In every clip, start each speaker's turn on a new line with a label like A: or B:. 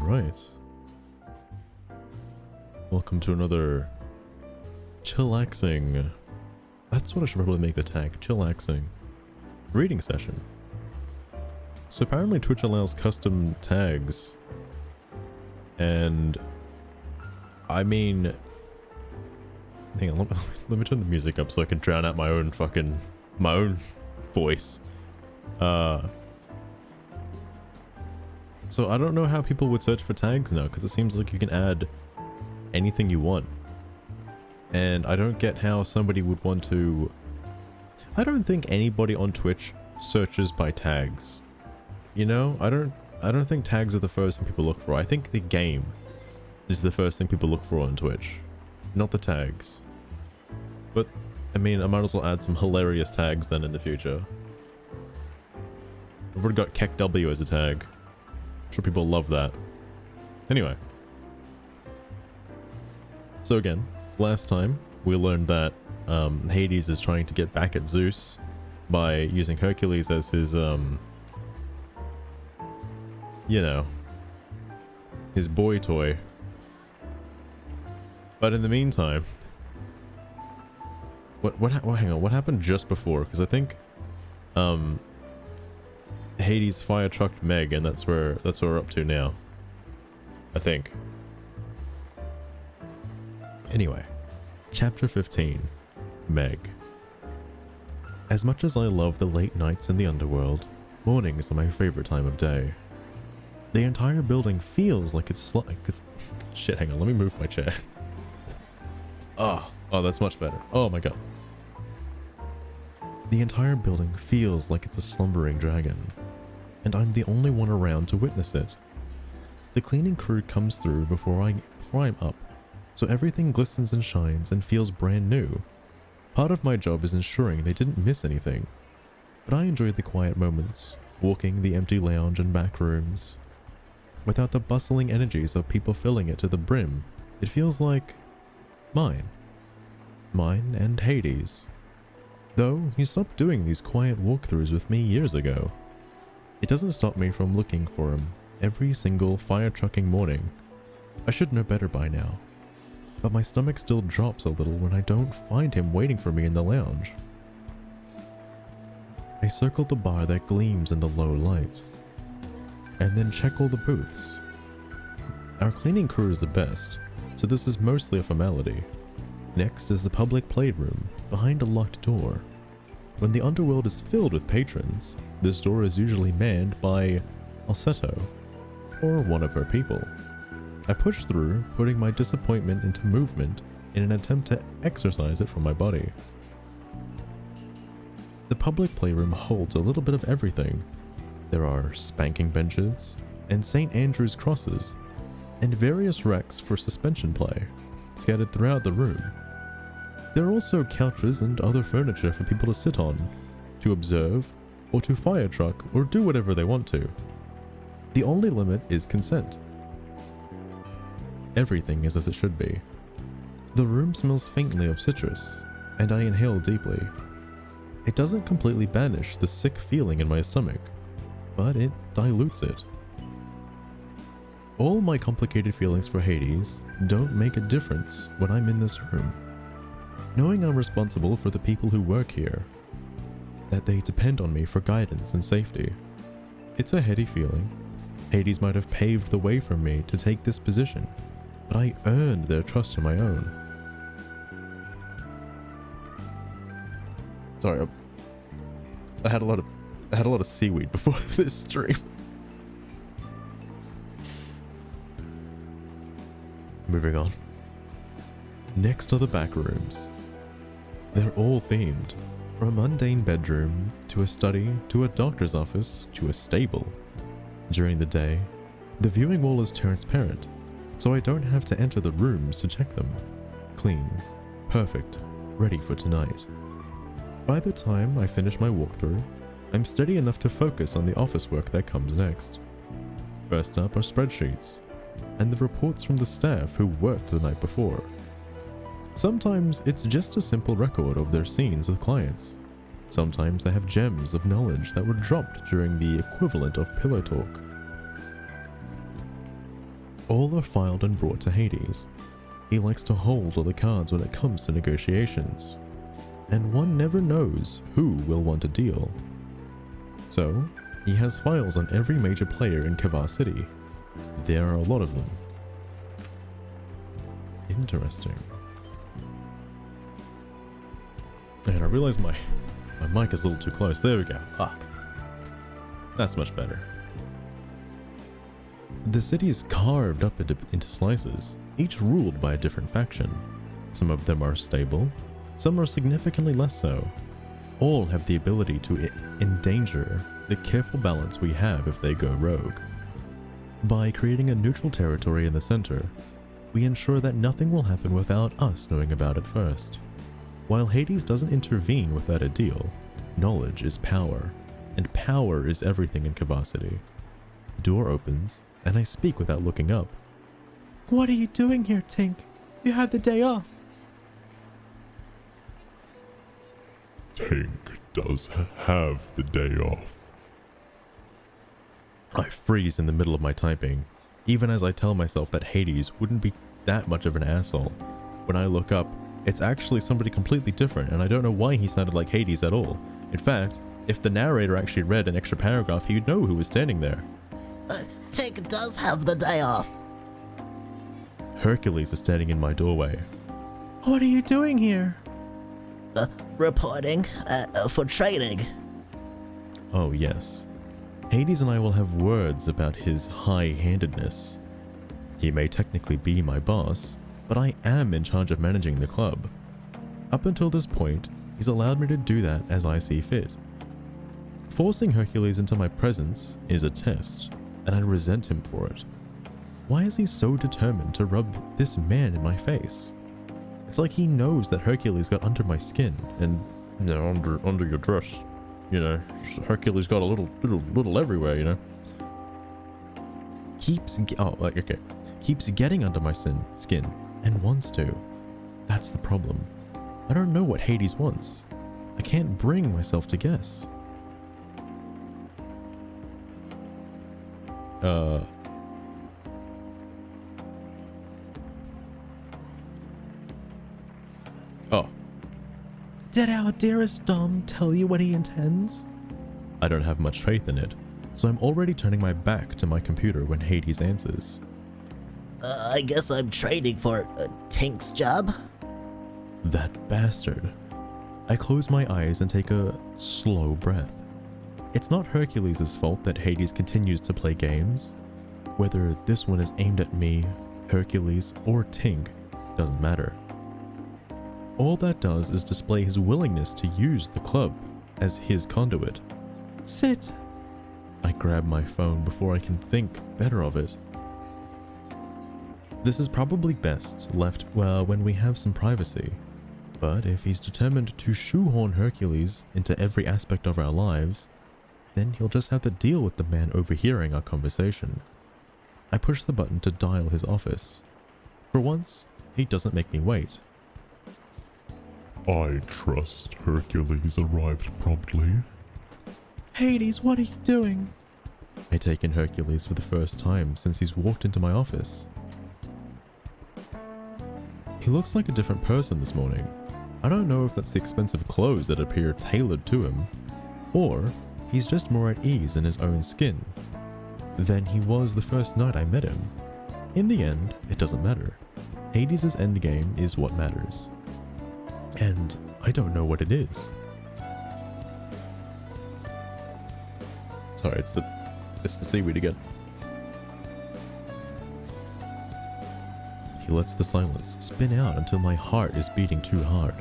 A: Alright. Welcome to another chillaxing. That's what I should probably make the tag. Chillaxing. Reading session. So apparently Twitch allows custom tags. And I mean, hang on, let me turn the music up so I can drown out my own voice. So I don't know how people would search for tags now, because it seems like you can add anything you want. And I don't get how somebody would want to... I don't think anybody on Twitch searches by tags. You know, I don't think tags are the first thing people look for. I think the game is the first thing people look for on Twitch, not the tags. But I mean, I might as well add some hilarious tags then in the future. I've already got KEKW as a tag. I'm sure people love that. Anyway. So again, last time we learned that Hades is trying to get back at Zeus by using Hercules as his, you know, his boy toy. But in the meantime, hang on, what happened just before? Because I think, Hades fire trucked Meg, and that's where we're up to now. I think. Anyway, chapter 15, Meg. As much as I love the late nights in the underworld, mornings are my favorite time of day. The entire building feels like it's shit, hang on, let me move my chair. Oh, that's much better. Oh my god. The entire building feels like it's a slumbering dragon, and I'm the only one around to witness it. The cleaning crew comes through before I'm up, so everything glistens and shines and feels brand new. Part of my job is ensuring they didn't miss anything, but I enjoy the quiet moments, walking the empty lounge and back rooms. Without the bustling energies of people filling it to the brim, it feels like mine. Mine and Hades. Though he stopped doing these quiet walkthroughs with me years ago. It doesn't stop me from looking for him every single fire trucking morning. I should know better by now. But my stomach still drops a little when I don't find him waiting for me in the lounge. I circle the bar that gleams in the low light, and then check all the booths. Our cleaning crew is the best, so this is mostly a formality. Next is the public playroom, behind a locked door. When the underworld is filled with patrons, this door is usually manned by Alceto, or one of her people. I push through, putting my disappointment into movement in an attempt to exorcise it from my body. The public playroom holds a little bit of everything. There are spanking benches, and St. Andrew's crosses, and various racks for suspension play, scattered throughout the room. There are also couches and other furniture for people to sit on, to observe, or to fire truck, or do whatever they want to. The only limit is consent. Everything is as it should be. The room smells faintly of citrus, and I inhale deeply. It doesn't completely banish the sick feeling in my stomach, but it dilutes it. All my complicated feelings for Hades don't make a difference when I'm in this room. Knowing I'm responsible for the people who work here, that they depend on me for guidance and safety. It's a heady feeling. Hades might have paved the way for me to take this position, but I earned their trust on my own. Sorry, I had a lot of seaweed before this stream. Moving on. Next are the back rooms. They're all themed, from a mundane bedroom, to a study, to a doctor's office, to a stable. During the day, the viewing wall is transparent, so I don't have to enter the rooms to check them. Clean, perfect, ready for tonight. By the time I finish my walkthrough, I'm steady enough to focus on the office work that comes next. First up are spreadsheets, and the reports from the staff who worked the night before. Sometimes it's just a simple record of their scenes with clients. Sometimes they have gems of knowledge that were dropped during the equivalent of pillow talk. All are filed and brought to Hades. He likes to hold all the cards when it comes to negotiations, and one never knows who will want a deal. So, he has files on every major player in Kavar City. There are a lot of them. Interesting. And I realize my mic is a little too close. There we go. That's much better. The city is carved up into slices, each ruled by a different faction. Some of them are stable, some are significantly less so. All have the ability to endanger the careful balance we have if they go rogue. By creating a neutral territory in the center, we ensure that nothing will happen without us knowing about it first. While Hades doesn't intervene without a deal, knowledge is power, and power is everything in Kavar City. The door opens, and I speak without looking up. "What are you doing here, Tink? You had the day off."
B: Tink does have the day off.
A: I freeze in the middle of my typing, even as I tell myself that Hades wouldn't be that much of an asshole. When I look up, it's actually somebody completely different, and I don't know why he sounded like Hades at all. In fact, if the narrator actually read an extra paragraph, he'd know who was standing there.
C: Tink does have the day off.
A: Hercules is standing in my doorway. "What are you doing here?"
C: Reporting for training.
A: Oh yes. Hades and I will have words about his high-handedness. He may technically be my boss, but I am in charge of managing the club. Up until this point, he's allowed me to do that as I see fit. Forcing Hercules into my presence is a test, and I resent him for it. Why is he so determined to rub this man in my face? It's like he knows that Hercules got under my skin and, you know, under your dress. You know, Hercules got a little everywhere, you know. Keeps getting under my skin and wants to. That's the problem. I don't know what Hades wants. I can't bring myself to guess. Oh. Did our dearest Dom tell you what he intends? I don't have much faith in it, so I'm already turning my back to my computer when Hades answers.
C: I guess I'm training for Tink's job.
A: That bastard. I close my eyes and take a slow breath. It's not Hercules' fault that Hades continues to play games. Whether this one is aimed at me, Hercules, or Tink, doesn't matter. All that does is display his willingness to use the club as his conduit. Sit! I grab my phone before I can think better of it. This is probably best left when we have some privacy. But if he's determined to shoehorn Hercules into every aspect of our lives, then he'll just have to deal with the man overhearing our conversation. I push the button to dial his office. For once, he doesn't make me wait.
B: I trust Hercules arrived promptly.
A: Hades, what are you doing? I take in Hercules for the first time since he's walked into my office. He looks like a different person this morning. I don't know if that's the expensive clothes that appear tailored to him, or he's just more at ease in his own skin than he was the first night I met him. In the end, it doesn't matter. Hades' endgame is what matters. And I don't know what it is. Sorry, it's the seaweed again. He lets the silence spin out until my heart is beating too hard,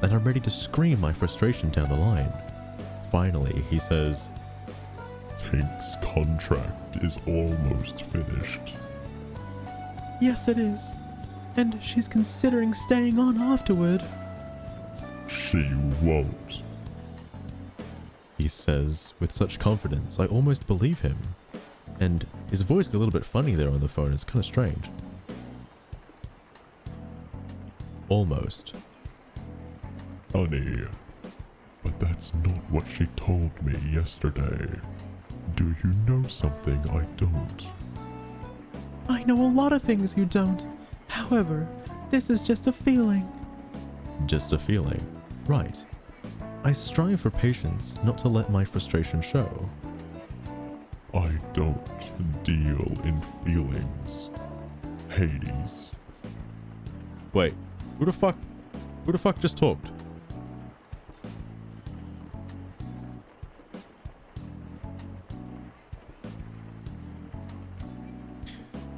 A: and I'm ready to scream my frustration down the line. Finally, he says,
B: Tink's contract is almost finished.
A: Yes, it is. And she's considering staying on afterward.
B: She won't.
A: He says with such confidence, I almost believe him. And his voice got a little bit funny there on the phone. It's kind of strange. Almost.
B: Honey, but that's not what she told me yesterday. Do you know something I don't?
D: I know a lot of things you don't. However, this is just a feeling.
A: Just a feeling. Right. I strive for patience, not to let my frustration show.
B: I don't deal in feelings, Hades.
A: Wait, who the fuck just talked?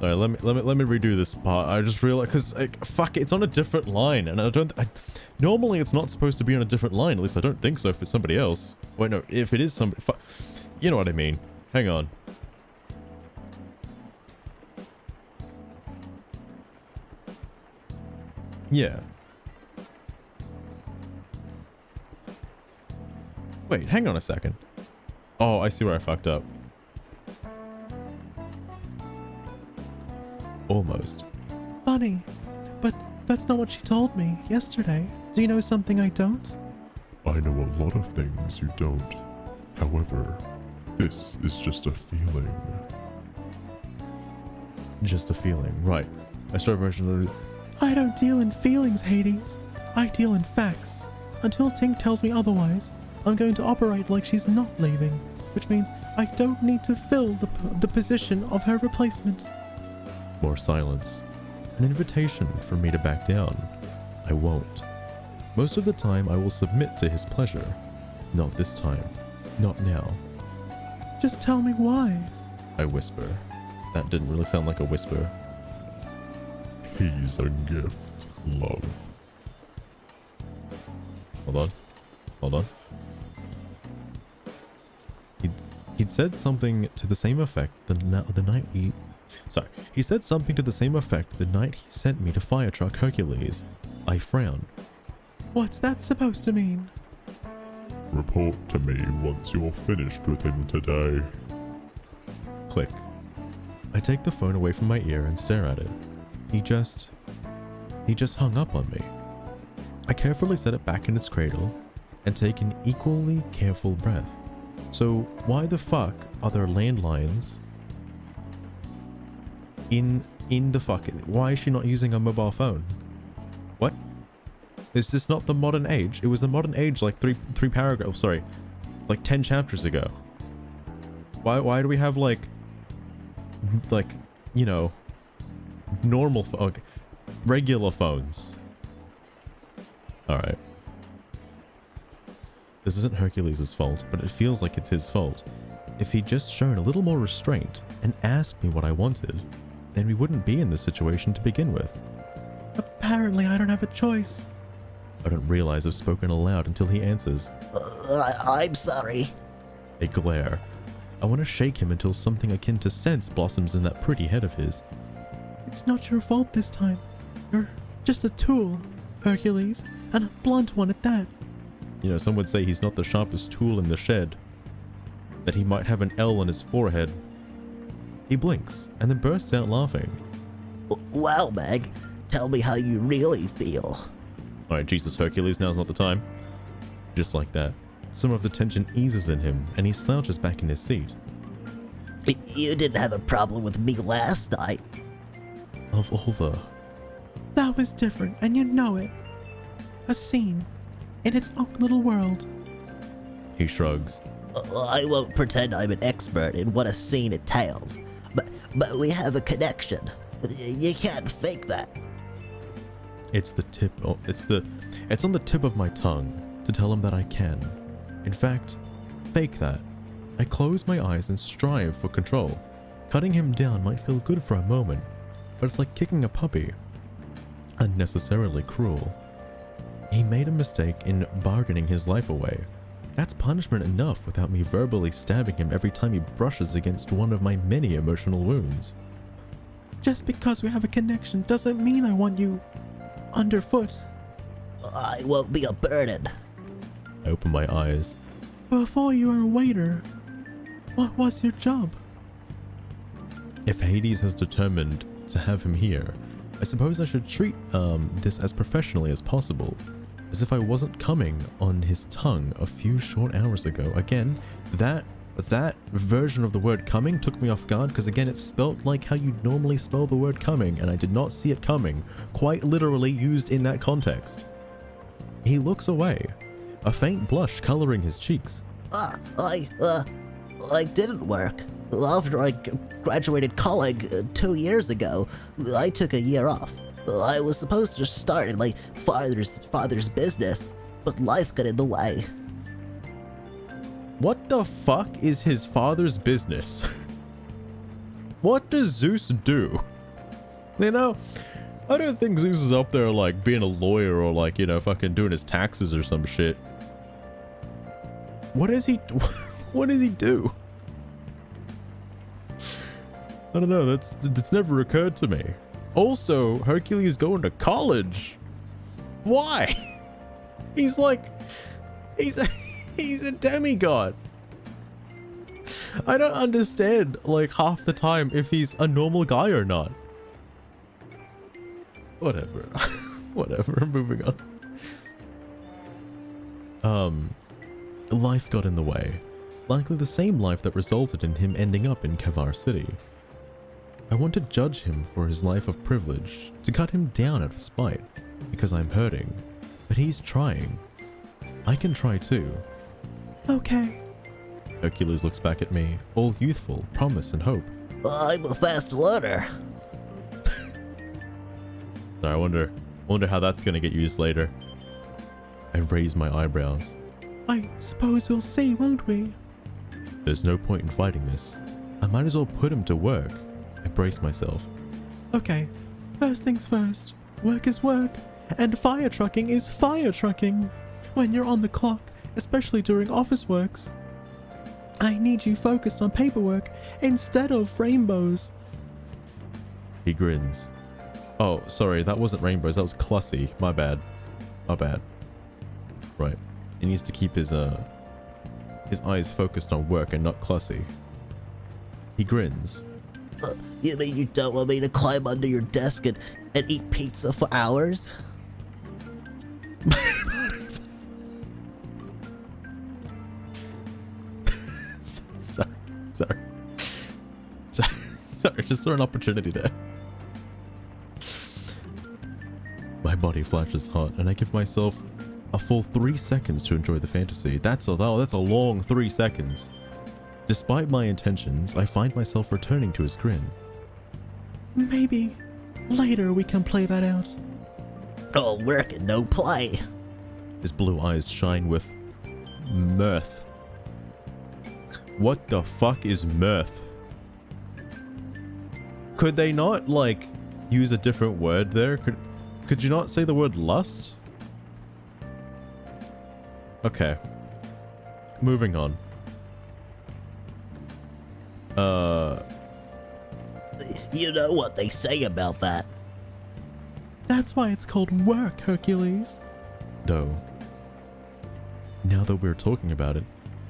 A: Alright, let me redo this part. I just realized, because fuck, it's on a different line, and normally it's not supposed to be on a different line. At least I don't think so. If it's somebody else. Wait, no. If it is somebody, you know what I mean. Hang on. Yeah. Wait, hang on a second. Oh, I see where I fucked up. Almost.
D: Funny, but that's not what she told me yesterday. Do you know something I don't?
B: I know a lot of things you don't. However, this is just a feeling.
A: Just a feeling, right. I start version.
D: I don't deal in feelings, Hades. I deal in facts. Until Tink tells me otherwise, I'm going to operate like she's not leaving, which means I don't need to fill the position of her replacement.
A: More silence. An invitation for me to back down. I won't. Most of the time I will submit to his pleasure. Not this time. Not now.
D: Just tell me why.
A: I whisper. That didn't really sound like a whisper.
B: He's a gift, love.
A: Hold on. Hold on. He'd said something to the same effect the night we... Sorry. He said something to the same effect the night he sent me to Fire Truck Hercules. I frowned.
D: What's that supposed to mean?
B: Report to me once you're finished with him today.
A: Click. I take the phone away from my ear and stare at it. He just hung up on me. I carefully set it back in its cradle and take an equally careful breath. So why the fuck are there landlines in the fuck? Why is she not using a mobile phone? What? Is this not the modern age? It was the modern age like three paragraphs, sorry, like 10 chapters ago. Why do we have like, you know, normal okay, regular phones? All right. This isn't Hercules' fault, but it feels like it's his fault. If he'd just shown a little more restraint and asked me what I wanted, then we wouldn't be in this situation to begin with.
D: Apparently I don't have a choice.
A: I don't realize I've spoken aloud until he answers.
C: I'm sorry.
A: A glare. I want to shake him until something akin to sense blossoms in that pretty head of his.
D: It's not your fault this time. You're just a tool, Hercules, and a blunt one at that.
A: You know, some would say he's not the sharpest tool in the shed. That he might have an L on his forehead. He blinks, and then bursts out laughing.
C: Wow, Meg. Tell me how you really feel.
A: Alright, Jesus Hercules, now's not the time. Just like that. Some of the tension eases in him, and he slouches back in his seat.
C: You didn't have a problem with me last night.
A: Of all the...
D: That was different, and you know it. A scene. In its own little world.
A: He shrugs.
C: I won't pretend I'm an expert in what a scene entails, but we have a connection. You can't fake that.
A: It's the tip. Oh, it's on the tip of my tongue to tell him that I can. In fact, fake that. I close my eyes and strive for control. Cutting him down might feel good for a moment, but it's like kicking a puppy. Unnecessarily cruel. He made a mistake in bargaining his life away. That's punishment enough without me verbally stabbing him every time he brushes against one of my many emotional wounds.
D: Just because we have a connection doesn't mean I want you underfoot.
C: I won't be a burden.
A: I open my eyes.
D: Before you were a waiter, what was your job?
A: If Hades has determined to have him here, I suppose I should treat this as professionally as possible, as if I wasn't coming on his tongue a few short hours ago. Again, that But that version of the word coming took me off guard because again, it's spelt like how you normally spell the word coming, and I did not see it coming, quite literally used in that context. He looks away, a faint blush coloring his cheeks.
C: I didn't work. After I graduated college 2 years ago, I took a year off. I was supposed to start in my father's business, but life got in the way.
A: What the fuck is his father's business? What does Zeus do? You know, I don't think Zeus is up there like being a lawyer or like, you know, fucking doing his taxes or some shit. What does he do? I don't know, that's never occurred to me. Also, Hercules going to college. Why? He's a demigod. I don't understand like half the time if he's a normal guy or not. Whatever. Whatever, moving on. Life got in the way. Likely the same life that resulted in him ending up in Kavar City. I want to judge him for his life of privilege, to cut him down out of spite, because I'm hurting. But he's trying. I can try too.
D: Okay.
A: Hercules looks back at me, all youthful, promise and hope.
C: I'm a fast learner.
A: So I wonder how that's gonna get used later. I raise my eyebrows.
D: I suppose we'll see, won't we?
A: There's no point in fighting this. I might as well put him to work. I brace myself.
D: Okay, first things first. Work is work, and fire trucking is fire trucking. When you're on the clock, especially during office works. I need you focused on paperwork instead of rainbows.
A: He grins. Oh, sorry, that wasn't rainbows, that was Clussy. My bad. My bad. Right. He needs to keep his eyes focused on work and not Clussy. He grins.
C: You mean you don't want me to climb under your desk and eat pizza for hours?
A: Sorry, just saw an opportunity there. My body flashes hot, and I give myself a full 3 seconds to enjoy the fantasy. That's a long 3 seconds. Despite my intentions, I find myself returning to his grin.
D: Maybe later we can play that out.
C: All work and no play.
A: His blue eyes shine with mirth. What the fuck is mirth? Could they not, like, use a different word there? Could you not say the word lust? Okay. Moving on.
C: You know what they say about that.
D: That's why it's called work, Hercules.
A: Though, now that we're talking about it,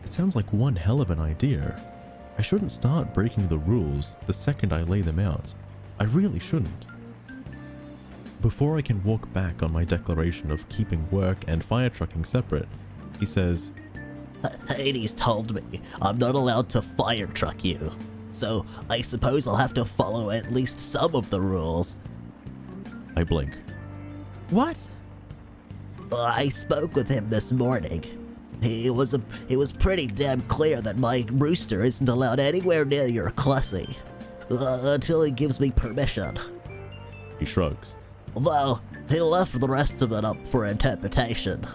A: it sounds like one hell of an idea. I shouldn't start breaking the rules the second I lay them out. I really shouldn't. Before I can walk back on my declaration of keeping work and fire trucking separate, he says,
C: Hades told me I'm not allowed to fire truck you, so I suppose I'll have to follow at least some of the rules.
A: I blink.
D: What?
C: I spoke with him this morning. It was pretty damn clear that my rooster isn't allowed anywhere near your Clussy until he gives me permission.
A: He shrugs.
C: Though he left the rest of it up for interpretation.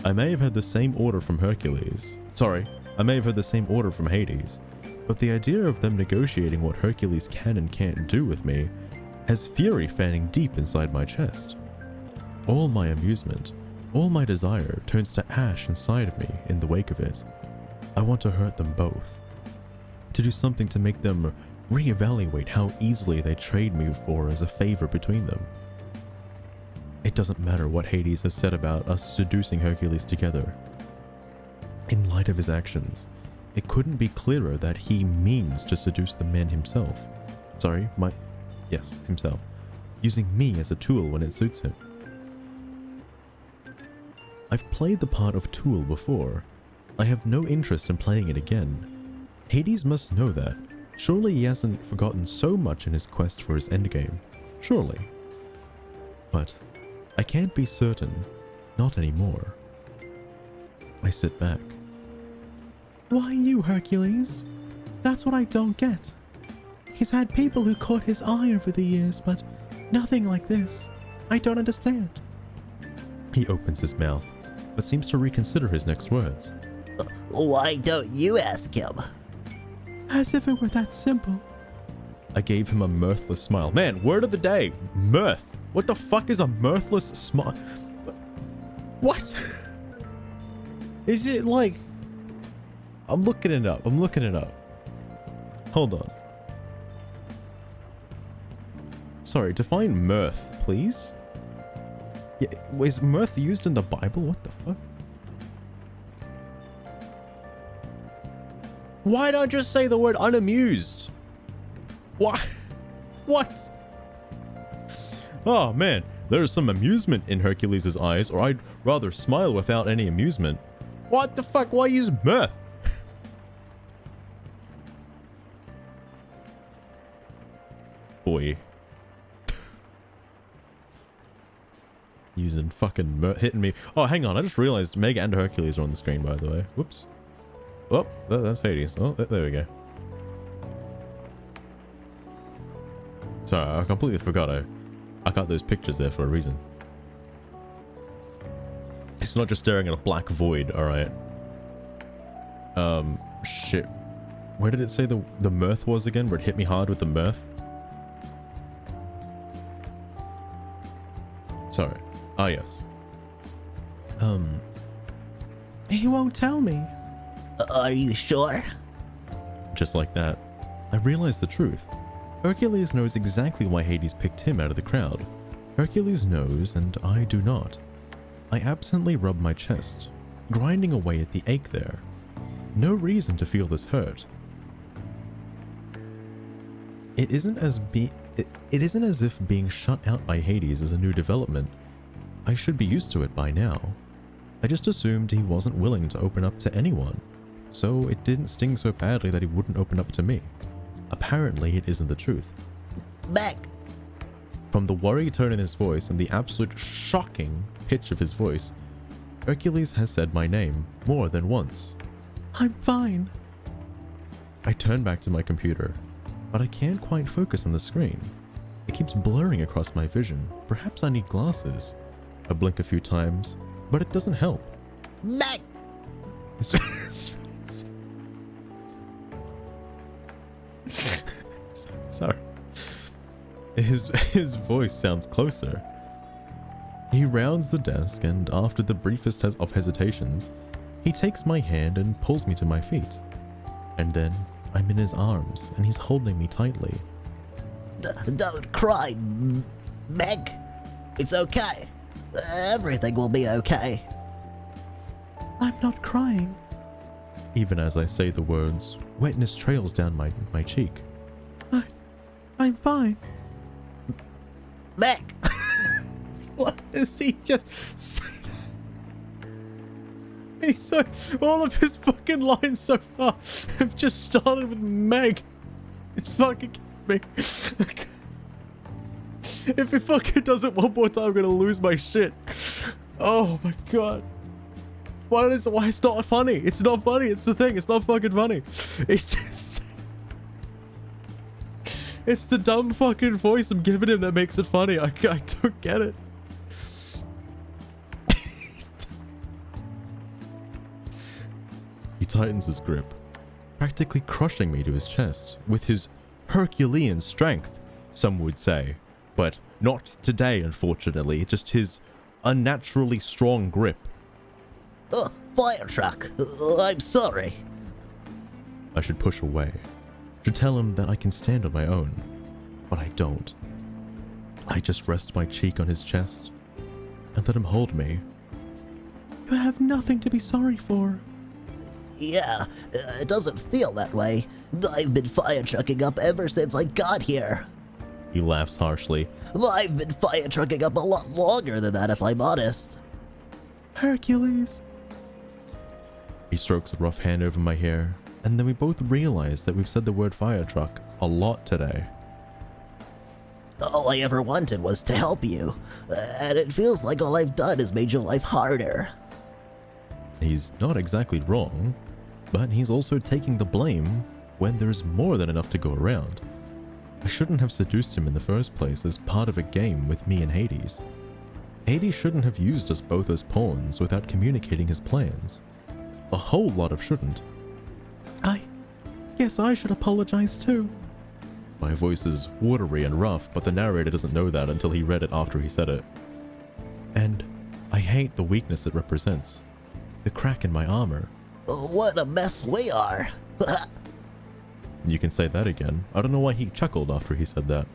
A: I may have had the same order from Hercules. Sorry, I may have had the same order from Hades. But the idea of them negotiating what Hercules can and can't do with me has fury fanning deep inside my chest. All my amusement, all my desire turns to ash inside of me in the wake of it. I want to hurt them both. To do something to make them reevaluate how easily they trade me for as a favor between them. It doesn't matter what Hades has said about us seducing Hercules together. In light of his actions, it couldn't be clearer that he means to seduce the man himself. Himself. Using me as a tool when it suits him. I've played the part of tool before, I have no interest in playing it again. Hades must know that. Surely he hasn't forgotten so much in his quest for his endgame. Surely. But I can't be certain. Not anymore. I sit back.
D: Why you, Hercules? That's what I don't get. He's had people who caught his eye over the years, but nothing like this. I don't understand.
A: He opens his mouth, but seems to reconsider his next words.
C: Why don't you ask him?
D: As if it were that simple.
A: I gave him a mirthless smile. Man, word of the day. Mirth. What the fuck is a mirthless smile? What? Is it like... I'm looking it up. Hold on. Sorry, define mirth, please. Yeah, is mirth used in the Bible? What the fuck? Why don't I just say the word unamused? Why? What? Oh man, there's some amusement in Hercules' eyes, or I'd rather smile without any amusement. What the fuck? Why use mirth? Boy. Using fucking mirth, hitting me. Oh, hang on, I just realized Meg and Hercules are on the screen, by the way. Whoops. Oh, that's Hades. Oh, there we go. Sorry, I completely forgot. I got those pictures there for a reason. It's not just staring at a black void, alright. Shit. Where did it say the mirth was again? Where it hit me hard with the mirth? Sorry. Ah, yes.
D: He won't tell me.
C: Are you sure?
A: Just like that, I realized the truth. Hercules knows exactly why Hades picked him out of the crowd. Hercules knows, and I do not. I absently rub my chest, grinding away at the ache there. No reason to feel this hurt. It isn't as if being shut out by Hades is a new development. I should be used to it by now. I just assumed he wasn't willing to open up to anyone, so it didn't sting so badly that he wouldn't open up to me. Apparently, it isn't the truth.
C: Meg!
A: From the worried tone in his voice and the absolute shocking pitch of his voice, Hercules has said my name more than once.
D: I'm fine.
A: I turn back to my computer, but I can't quite focus on the screen. It keeps blurring across my vision. Perhaps I need glasses. I blink a few times, but it doesn't help.
C: Meg!
A: Sorry. His voice sounds closer. He rounds the desk, and after the briefest of hesitations, he takes my hand and pulls me to my feet. And then I'm in his arms, and he's holding me tightly.
C: Don't cry, Meg. It's okay. Everything will be okay.
D: I'm not crying.
A: Even as I say the words, wetness trails down my cheek.
D: I'm fine.
C: Meg!
A: What does he just say? All of his fucking lines so far have just started with Meg. It's fucking kidding me. If he fucking does it one more time, I'm gonna lose my shit. Oh my god. Why it's not funny? It's not funny. It's the thing. It's not fucking funny. It's just... It's the dumb fucking voice I'm giving him that makes it funny. I don't get it. He tightens his grip, practically crushing me to his chest with his Herculean strength, some would say. But not today, unfortunately. Just his unnaturally strong grip.
C: Fire truck. I'm sorry.
A: I should push away. Should tell him that I can stand on my own. But I don't. I just rest my cheek on his chest and let him hold me.
D: You have nothing to be sorry for.
C: Yeah, it doesn't feel that way. I've been fire trucking up ever since I got here.
A: He laughs harshly.
C: I've been fire trucking up a lot longer than that, if I'm honest.
D: Hercules.
A: He strokes a rough hand over my hair, and then we both realize that we've said the word fire truck a lot today.
C: All I ever wanted was to help you, and it feels like all I've done has made your life harder.
A: He's not exactly wrong, but he's also taking the blame when there's more than enough to go around. I shouldn't have seduced him in the first place as part of a game with me and Hades. Hades shouldn't have used us both as pawns without communicating his plans. A whole lot of shouldn't.
D: I guess I should apologize too.
A: My voice is watery and rough, but the narrator doesn't know that until he read it after he said it. And I hate the weakness it represents. The crack in my armor.
C: What a mess we are.
A: You can say that again. I don't know why he chuckled after he said that.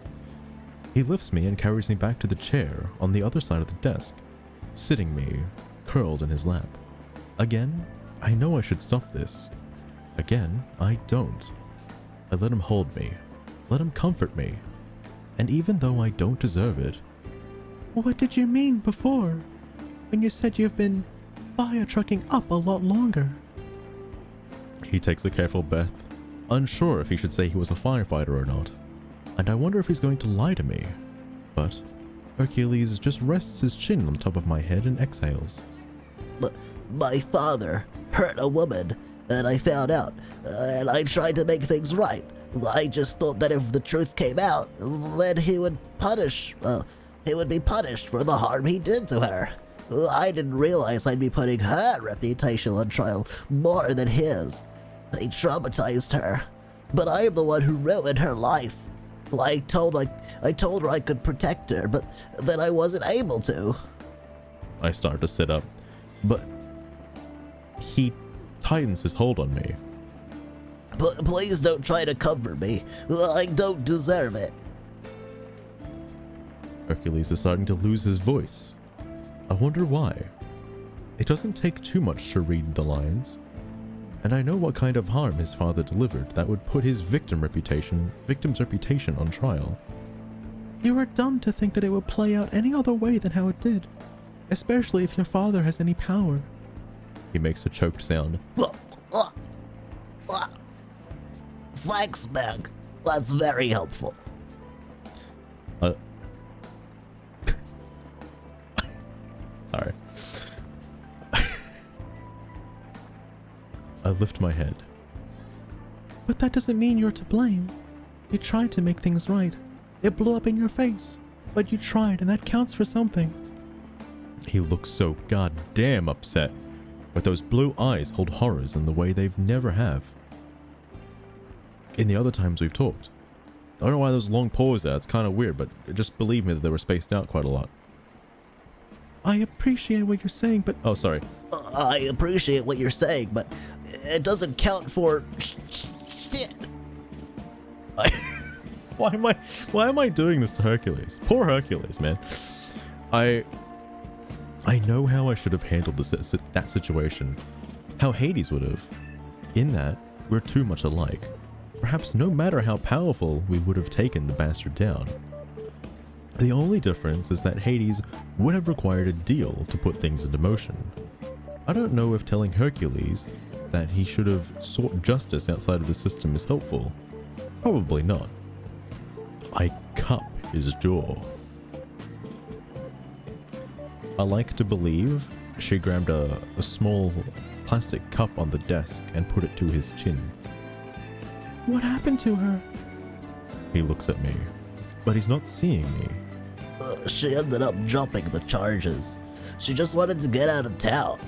A: He lifts me and carries me back to the chair on the other side of the desk, sitting me curled in his lap. Again, I know I should stop this. Again, I don't. I let him hold me, let him comfort me, and even though I don't deserve it.
D: What did you mean before, when you said you've been fire trucking up a lot longer?
A: He takes a careful breath, unsure if he should say he was a firefighter or not, and I wonder if he's going to lie to me. But Hercules just rests his chin on top of my head and exhales.
C: My father hurt a woman, and I found out, and I tried to make things right. I just thought that if the truth came out, then he would be punished for the harm he did to her. I didn't realize I'd be putting her reputation on trial more than his. I traumatized her, but I am the one who ruined her life. I told her I could protect her, but then I wasn't able to.
A: I start to sit up, but he tightens his hold on me.
C: Please don't try to comfort me. I don't deserve it.
A: Hercules is starting to lose his voice. I wonder why. It doesn't take too much to read the lines, and I know what kind of harm his father delivered that would put his victim's reputation on trial.
D: You are dumb to think that it would play out any other way than how it did, especially if your father has any power.
A: He makes a choked sound.
C: Thanks, Meg. That's very helpful.
A: Sorry. I lift my head.
D: But that doesn't mean you're to blame. You tried to make things right. It blew up in your face, but you tried, and that counts for something.
A: He looks so goddamn upset, but those blue eyes hold horrors in the way they've never have. In the other times we've talked. I don't know why there's a long pause there, it's kind of weird, but just believe me that they were spaced out quite a lot.
D: I appreciate what you're saying, but...
A: Oh, sorry.
C: I appreciate what you're saying, but it doesn't count for shit.
A: Why am I doing this to Hercules? Poor Hercules, man. I know how I should have handled that situation. How Hades would have. In that, we're too much alike. Perhaps no matter how powerful, we would have taken the bastard down. The only difference is that Hades would have required a deal to put things into motion. I don't know if telling Hercules that he should have sought justice outside of the system is helpful. Probably not. I cup his jaw. I like to believe she grabbed a small plastic cup on the desk and put it to his chin.
D: What happened to her?
A: He looks at me, but he's not seeing me.
C: She ended up dropping the charges. She just wanted to get out of town,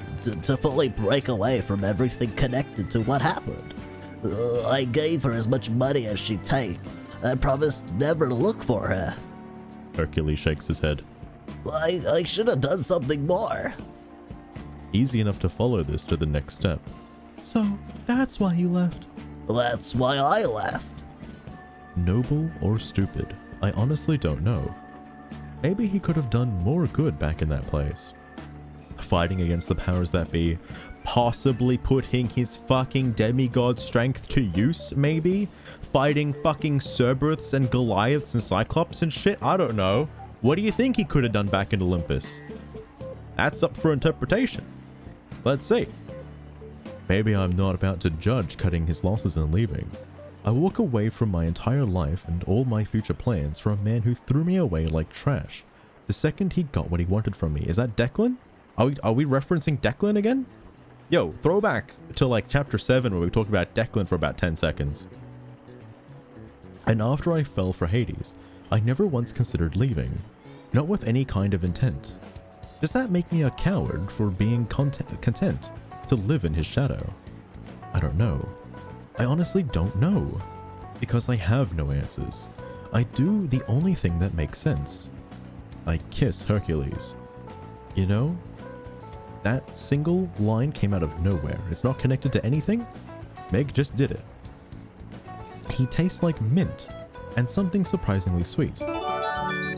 C: to fully break away from everything connected to what happened. I gave her as much money as she'd take. I promised never to look for her.
A: Hercules shakes his head.
C: I should have done something more.
A: Easy enough to follow this to the next step.
D: So, that's why you left.
C: That's why I left.
A: Noble or stupid, I honestly don't know. Maybe he could have done more good back in that place. Fighting against the powers that be, possibly putting his fucking demigod strength to use, maybe? Fighting fucking Cerberus and Goliaths and Cyclops and shit? I don't know. What do you think he could have done back in Olympus? That's up for interpretation. Let's see. Maybe I'm not about to judge cutting his losses and leaving. I walk away from my entire life and all my future plans for a man who threw me away like trash the second he got what he wanted from me. Is that Declan? Are we referencing Declan again? Yo, throwback to like chapter 7 where we talked about Declan for about 10 seconds. And after I fell for Hades, I never once considered leaving, not with any kind of intent. Does that make me a coward for being content to live in his shadow? I don't know. I honestly don't know, because I have no answers. I do the only thing that makes sense. I kiss Hercules. You know, that single line came out of nowhere. It's not connected to anything. Meg just did it. He tastes like mint and something surprisingly sweet.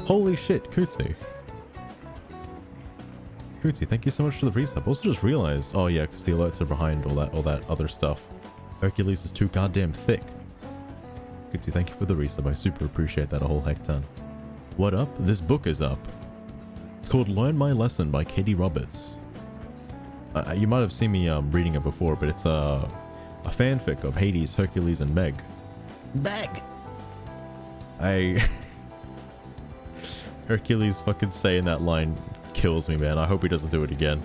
A: Holy shit, Kootsie. Kootsie, thank you so much for the resub. Also just realized, oh yeah, because the alerts are behind all that other stuff. Hercules is too goddamn thick. Kootsie, thank you for the resub. I super appreciate that a whole heck ton. What up? This book is up. It's called Learn My Lesson by Katee Roberts. You might have seen me reading it before, but it's a fanfic of Hades, Hercules, and Meg.
C: Meg!
A: Hercules fucking saying that line kills me, man. I hope he doesn't do it again.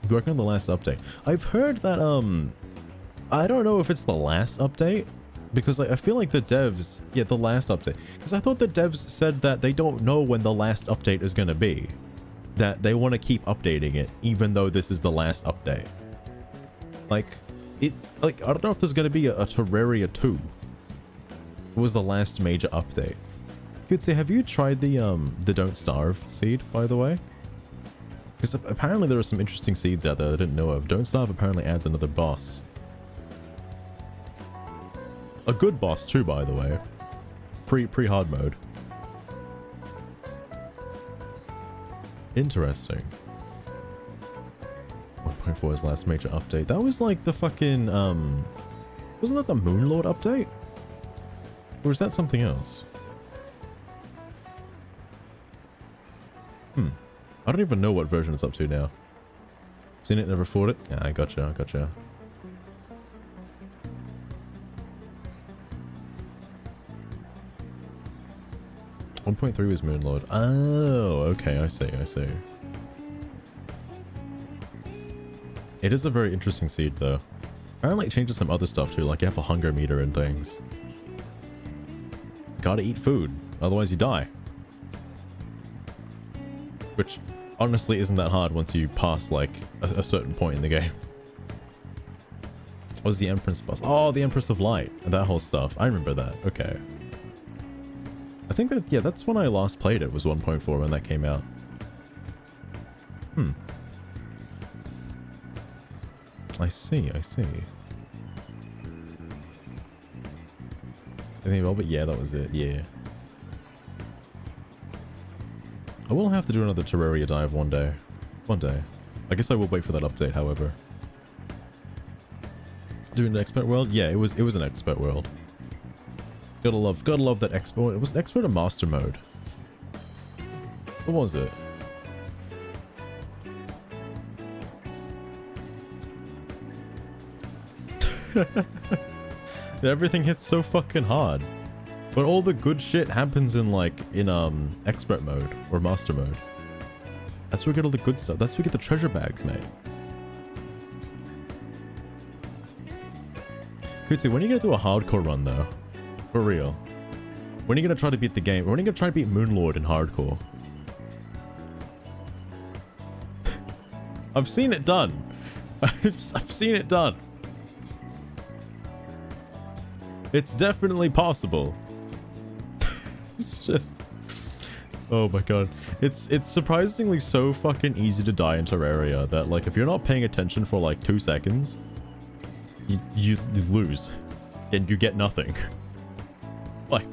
A: Working on the last update. I've heard that I don't know if it's the last update, because I feel like the devs, yeah, the last update, because I thought the devs said that they don't know when the last update is gonna be, that they want to keep updating it even though this is the last update. Like I don't know if there's gonna be a Terraria 2. It was the last major update. Could say, have you tried the Don't Starve seed, by the way? Because apparently there are some interesting seeds out there I didn't know of. Don't Starve apparently adds another boss. A good boss too, by the way. Pre-hard mode. Interesting. 1.4 is last major update. That was like the fucking wasn't that the Moonlord update? Or is that something else? I don't even know what version it's up to now. Seen it, never fought it? Yeah, I gotcha, I gotcha. .3 was Moonlord. Oh, okay, I see, I see. It is a very interesting seed, though. Apparently it changes some other stuff, too, like you have a hunger meter and things. Gotta eat food, otherwise you die. Which, honestly, isn't that hard once you pass, like, a certain point in the game. What was the Empress boss? Oh, the Empress of Light. And that whole stuff. I remember that. Okay. I think that, yeah, that's when I last played it, was 1.4 when that came out. I see, I see. Anything Velvet? Yeah, that was it, yeah. I will have to do another Terraria dive one day. One day. I guess I will wait for that update, however. Doing an expert world? Yeah, it was an expert world. Gotta love that expert. It was expert or master mode. What was it? Everything hits so fucking hard. But all the good shit happens in expert mode or master mode. That's where we get all the good stuff. That's where we get the treasure bags, mate. Kutsu, when are you gonna do a hardcore run though? For real. When are you gonna try to beat the game? When are you gonna try to beat Moonlord in hardcore? I've seen it done. I've seen it done. It's definitely possible. It's just... Oh my god. It's surprisingly so fucking easy to die in Terraria that, like, if you're not paying attention for like 2 seconds, you lose. And you get nothing. Like,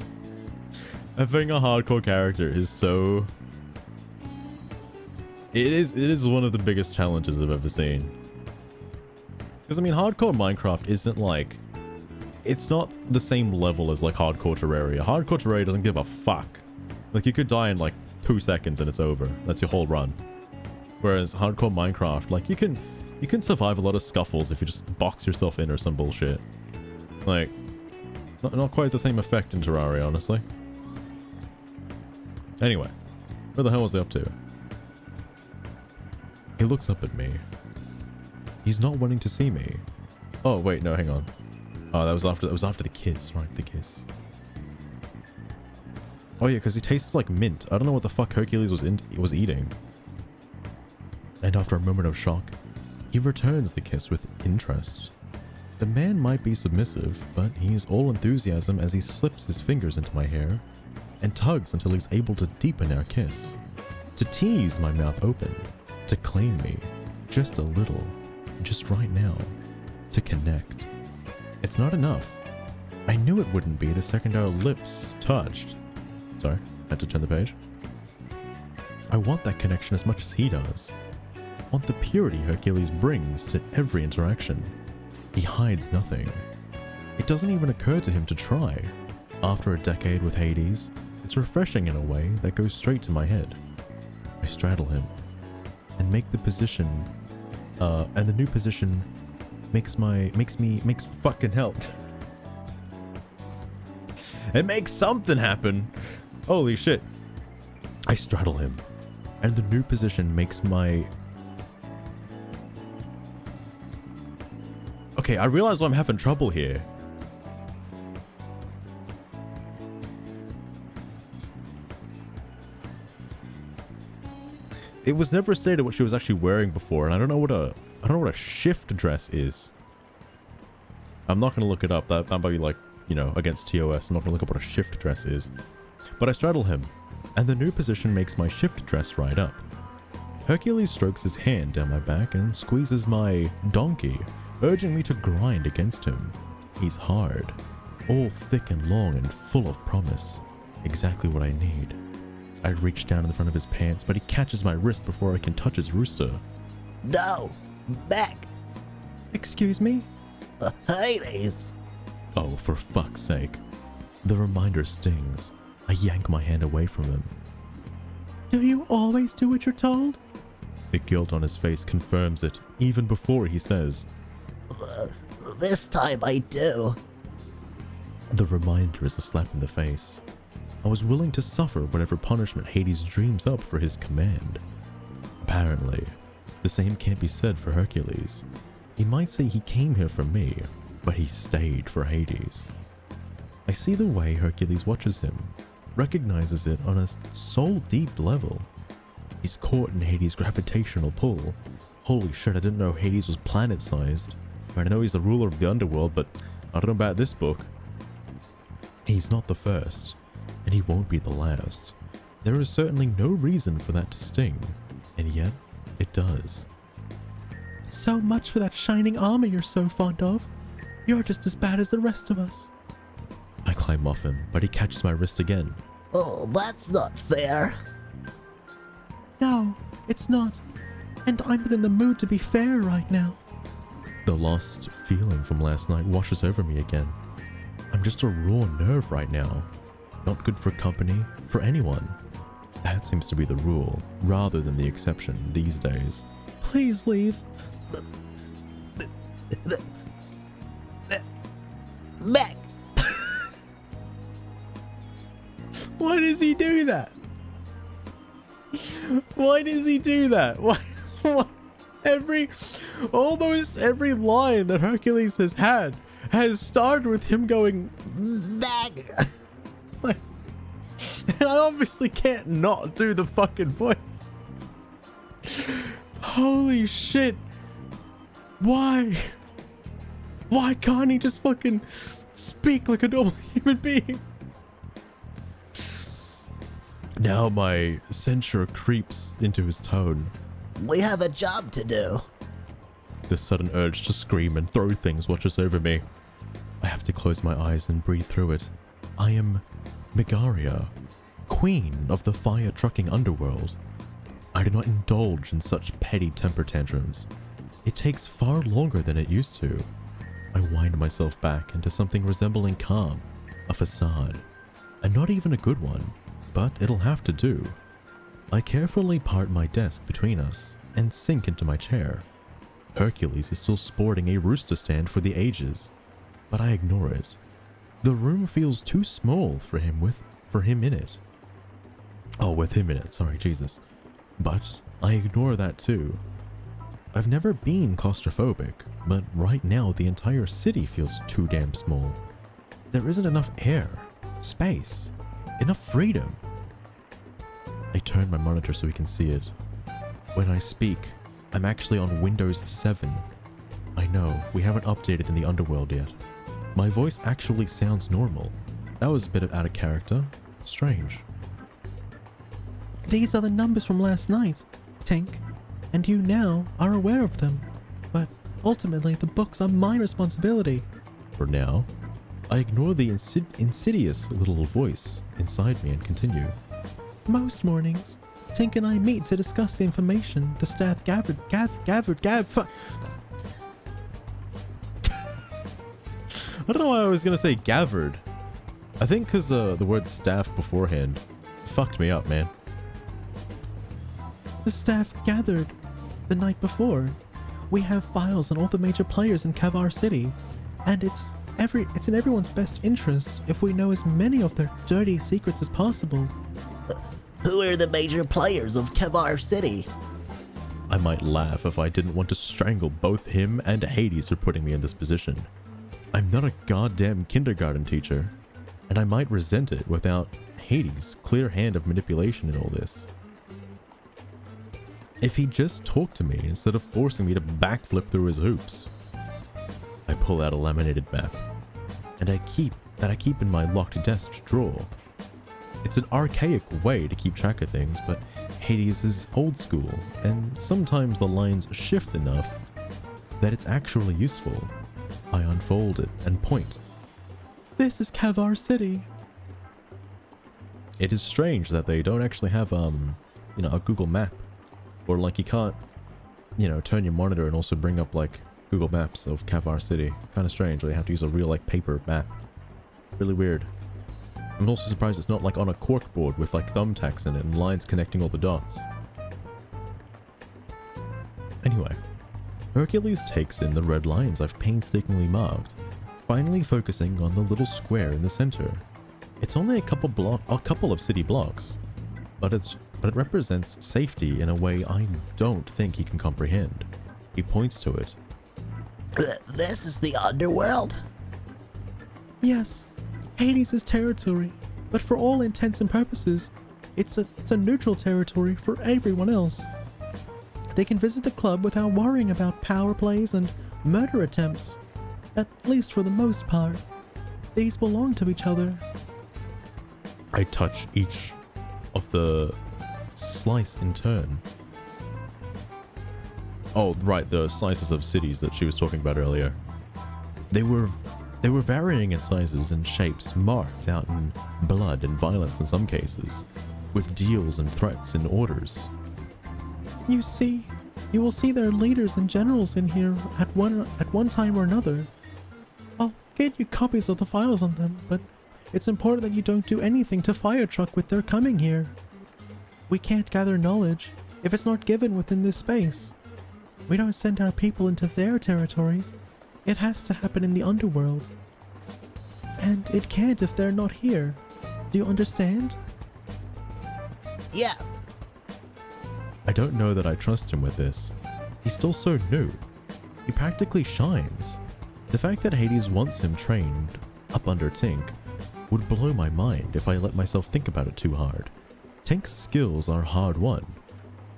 A: having a hardcore character is so... It is one of the biggest challenges I've ever seen. Because, I mean, hardcore Minecraft isn't like... It's not the same level as like hardcore Terraria. Hardcore Terraria doesn't give a fuck. Like, you could die in like 2 seconds and it's over. That's your whole run. Whereas hardcore Minecraft, like you can survive a lot of scuffles if you just box yourself in or some bullshit. Like, not quite the same effect in Terraria, honestly. Anyway, where the hell was I up to? He looks up at me. He's not wanting to see me. Oh wait, no, hang on. Oh, that was after the kiss, right? The kiss. Oh yeah, because he tastes like mint. I don't know what the fuck Hercules was eating. And after a moment of shock, he returns the kiss with interest. The man might be submissive, but he's all enthusiasm as he slips his fingers into my hair and tugs until he's able to deepen our kiss. To tease my mouth open, to claim me, just a little, just right now, to connect. It's not enough. I knew it wouldn't be the second our lips touched. Sorry, had to turn the page. I want that connection as much as he does. I want the purity Hercules brings to every interaction. He hides nothing. It doesn't even occur to him to try. After a decade with Hades, it's refreshing in a way that goes straight to my head. I straddle him and make the position, and the new position makes fucking help. It makes something happen. Holy shit. I straddle him, and the new position makes my... Okay, I realize why I'm having trouble here. It was never stated what she was actually wearing before, and I don't know what a shift dress is. I'm not gonna look it up. That might be like, you know, against TOS. I'm not gonna look up what a shift dress is. But I straddle him, and the new position makes my shift dress right up. Hercules strokes his hand down my back and squeezes my donkey, urging me to grind against him. He's hard, all thick and long and full of promise. Exactly what I need. I reach down in the front of his pants, but he catches my wrist before I can touch his rooster.
C: No! Back!
D: Excuse me?
C: Hades!
A: Oh, for fuck's sake. The reminder stings. I yank my hand away from him.
D: Do you always do what you're told?
A: The guilt on his face confirms it, even before he says,
C: This time I do.
A: The reminder is a slap in the face. I was willing to suffer whatever punishment Hades dreams up for his command. Apparently, the same can't be said for Hercules. He might say he came here for me, but he stayed for Hades. I see the way Hercules watches him, recognizes it on a soul-deep level. He's caught in Hades' gravitational pull. Holy shit, I didn't know Hades was planet-sized. I know he's the ruler of the underworld, but I don't know about this book. He's not the first, and he won't be the last. There is certainly no reason for that to sting, and yet it does.
D: So much for that shining armor you're so fond of. You're just as bad as the rest of us.
A: I climb off him, but he catches my wrist again.
C: Oh, that's not fair.
D: No, it's not. And I'm not in the mood to be fair right now.
A: The lost feeling from last night washes over me again. I'm just a raw nerve right now. Not good for company, for anyone. That seems to be the rule, rather than the exception these days.
D: Please leave.
C: Back!
A: Why does he do that? Why does he do that? Why almost every line that Hercules has had has started with him going
C: Back!
A: like, and I obviously can't not do the fucking voice. Holy shit. Why can't he just fucking speak like a normal human being? Now my censure creeps into his tone.
C: We have a job to do.
A: The sudden urge to scream and throw things washes over me. I have to close my eyes and breathe through it. I am Megaria, queen of the fire trucking underworld. I do not indulge in such petty temper tantrums. It takes far longer than it used to. I wind myself back into something resembling calm, a facade, and not even a good one, but it'll have to do. I carefully part my desk between us and sink into my chair. Hercules is still sporting a rooster stand for the ages, but I ignore it. The room feels too small for him in it. Oh, with him in it, sorry, Jesus. But I ignore that too. I've never been claustrophobic, but right now the entire city feels too damn small. There isn't enough air, space, enough freedom. I turn my monitor so we can see it. When I speak, I'm actually on Windows 7. I know, we haven't updated in the underworld yet. My voice actually sounds normal. That was a bit out of character. Strange.
D: These are the numbers from last night, Tink, and you now are aware of them. But ultimately, the books are my responsibility.
A: For now, I ignore the insidious little voice inside me and continue.
D: Most mornings, Tink and I meet to discuss the information the staff gathered.
A: I don't know why I was gonna say gathered. I think because the word staff beforehand fucked me up, man.
D: The staff gathered the night before. We have files on all the major players in Kavar City, and it's in everyone's best interest if we know as many of their dirty secrets as possible.
C: Who are the major players of Kavar City?
A: I might laugh if I didn't want to strangle both him and Hades for putting me in this position. I'm not a goddamn kindergarten teacher, and I might resent it without Hades' clear hand of manipulation in all this. If he just talked to me instead of forcing me to backflip through his hoops. I pull out a laminated map, and I keep in my locked desk drawer. It's an archaic way to keep track of things, but Hades is old school, and sometimes the lines shift enough that it's actually useful. I unfold it and point.
D: This is Kavar City.
A: It is strange that they don't actually have a Google map. Or like you can't, turn your monitor and also bring up like Google Maps of Kavar City. Kind of strange. They have to use a real like paper map. Really weird. I'm also surprised it's not like on a corkboard with like thumbtacks in it and lines connecting all the dots. Anyway, Hercules takes in the red lines I've painstakingly marked, finally focusing on the little square in the center. It's only a couple of city blocks, but it represents safety in a way I don't think he can comprehend. He points to it.
C: This is the underworld?
D: Yes, Hades' territory, but for all intents and purposes, it's a neutral territory for everyone else. They can visit the club without worrying about power plays and murder attempts, at least for the most part. These belong to each other.
A: I touch each of the slice in turn. Oh, right, the slices of cities that she was talking about earlier. They were varying in sizes and shapes, marked out in blood and violence in some cases, with deals and threats and orders.
D: You will see their leaders and generals in here at one time or another. I'll get you copies of the files on them, but it's important that you don't do anything to fire truck with their coming here. We can't gather knowledge if it's not given within this space. We don't send our people into their territories. It has to happen in the underworld. And it can't if they're not here. Do you understand?
C: Yes.
A: I don't know that I trust him with this. He's still so new. He practically shines. The fact that Hades wants him trained up under Tink would blow my mind if I let myself think about it too hard. Tink's skills are hard won,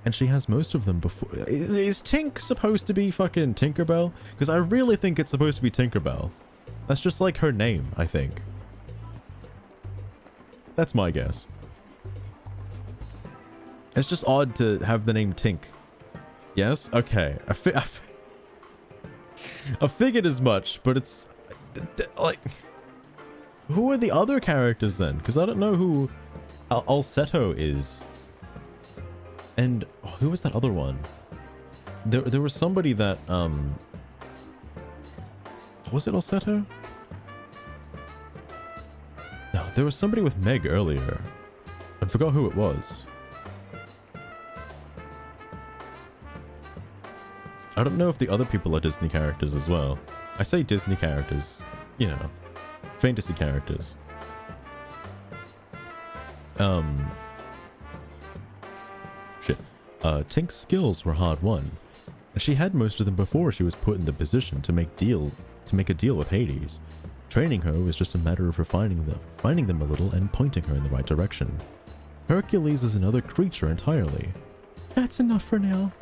A: and she has most of them before. Is Tink supposed to be fucking Tinkerbell? Because I really think it's supposed to be Tinkerbell. That's just like her name, I think. That's my guess. It's just odd to have the name Tink. Yes? Okay. I figured as much, but it's like, who are the other characters then? Because I don't know who Alceto is. And who was that other one? There was somebody that was it Alceto? No, there was somebody with Meg earlier. I forgot who it was. I don't know if the other people are Disney characters as well. I say Disney characters, you know, fantasy characters. Shit. Tink's skills were hard won. She had most of them before she was put in the position to make a deal with Hades. Training her was just a matter of refining them, finding them a little and pointing her in the right direction. Hercules is another creature entirely.
D: That's enough for now.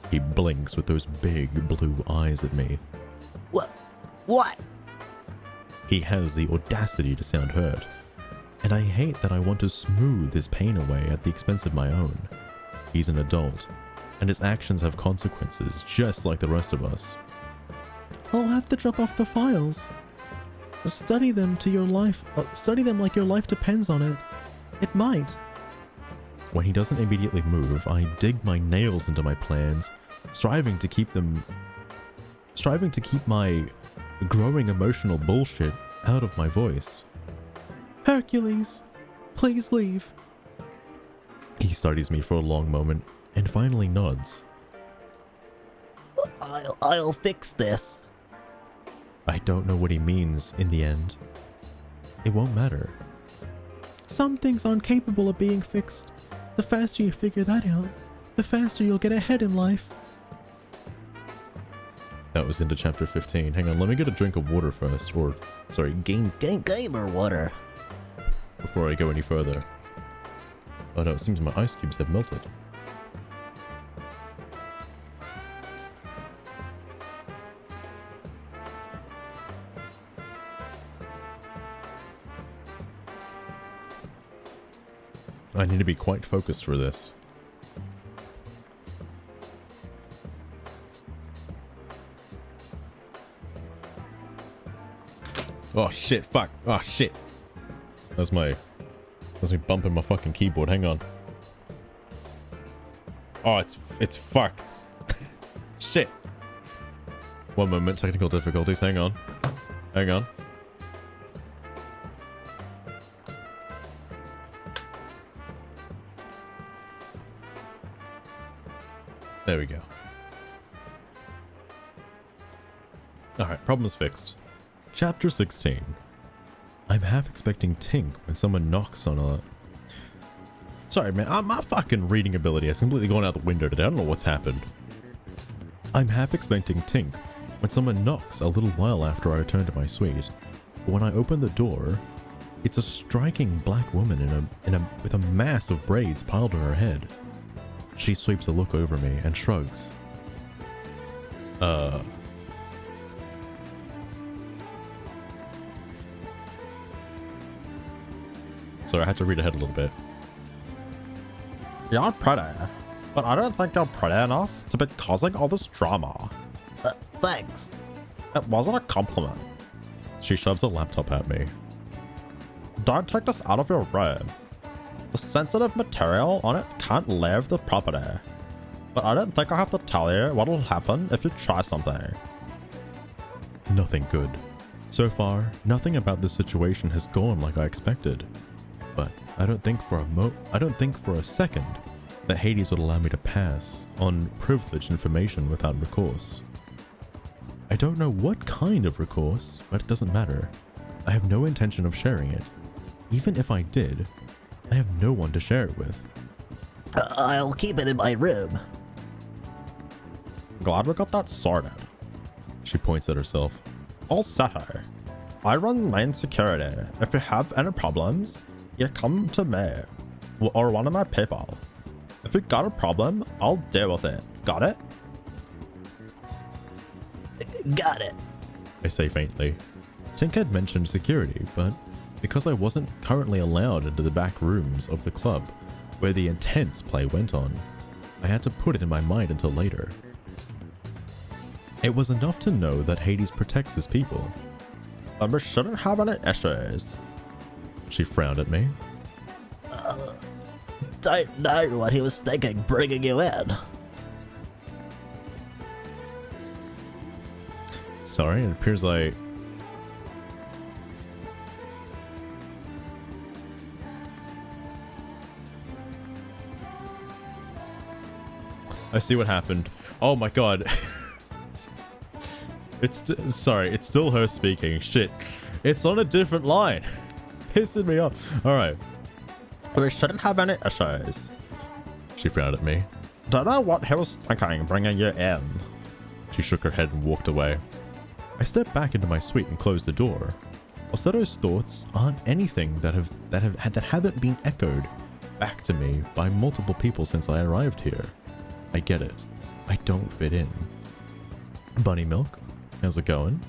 A: He blinks with those big blue eyes at me.
C: What?
A: He has the audacity to sound hurt. And I hate that I want to smooth his pain away at the expense of my own. He's an adult, and his actions have consequences just like the rest of us.
D: I'll have to drop off the files. Study them to your life. Study them like your life depends on it. It might.
A: When he doesn't immediately move, I dig my nails into my plans, striving to keep my growing emotional bullshit out of my voice.
D: Hercules, please leave.
A: He studies me for a long moment and finally nods.
C: I'll fix this.
A: I don't know what he means in the end. It won't matter.
D: Some things aren't capable of being fixed. The faster you figure that out, the faster you'll get ahead in life.
A: That was into chapter 15. Hang on, let me get a drink of water first. Or, sorry,
C: Gamer water.
A: before I go any further. Oh no, it seems my ice cubes have melted. I need to be quite focused for this. Oh shit, fuck. Oh shit. That's me bumping my fucking keyboard. Hang on. Oh, it's fucked. Shit. One moment, technical difficulties. Hang on. Hang on. There we go. Alright, problem is fixed. Chapter 16. I'm half expecting Tink when someone knocks on a... Sorry, man. My fucking reading ability has completely gone out the window today. I don't know what's happened. I'm half expecting Tink when someone knocks a little while after I return to my suite. But when I open the door, it's a striking black woman with a mass of braids piled on her head. She sweeps a look over me and shrugs. Sorry, I had to read ahead a little bit.
E: You're pretty, but I don't think you're pretty enough to be causing all this drama.
C: Thanks.
E: It wasn't a compliment.
A: She shoves a laptop at me.
E: Don't take this out of your room. The sensitive material on it can't leave the property. But I don't think I have to tell you what'll happen if you try something.
A: Nothing good. So far, nothing about this situation has gone like I expected. But I don't think for a second that Hades would allow me to pass on privileged information without recourse. I don't know what kind of recourse, but it doesn't matter. I have no intention of sharing it. Even if I did, I have no one to share it with.
C: I'll keep it in my room.
E: Glad we got that sorted.
A: She points at herself.
E: All set her. I run main security. If you have any problems, you come to me. Or one of my people. If you got a problem, I'll deal with it. Got it?
C: Got it.
A: I say faintly. Tink had mentioned security, but because I wasn't currently allowed into the back rooms of the club where the intense play went on, I had to put it in my mind until later. It was enough to know that Hades protects his people.
E: Then we shouldn't have any issues.
A: She frowned at me.
C: Don't know what he was thinking bringing you in.
A: Sorry, it appears like... I see what happened. Oh my god. Sorry, it's still her speaking. Shit. It's on a different line. Pissing me off. Alright.
E: We shouldn't have any issues.
A: She frowned at me.
E: Don't know what he was thinking bringing you in.
A: She shook her head and walked away. I stepped back into my suite and closed the door. Osteto's thoughts aren't anything that haven't been echoed back to me by multiple people since I arrived here. I get it. I don't fit in. Bunny Milk, how's it going?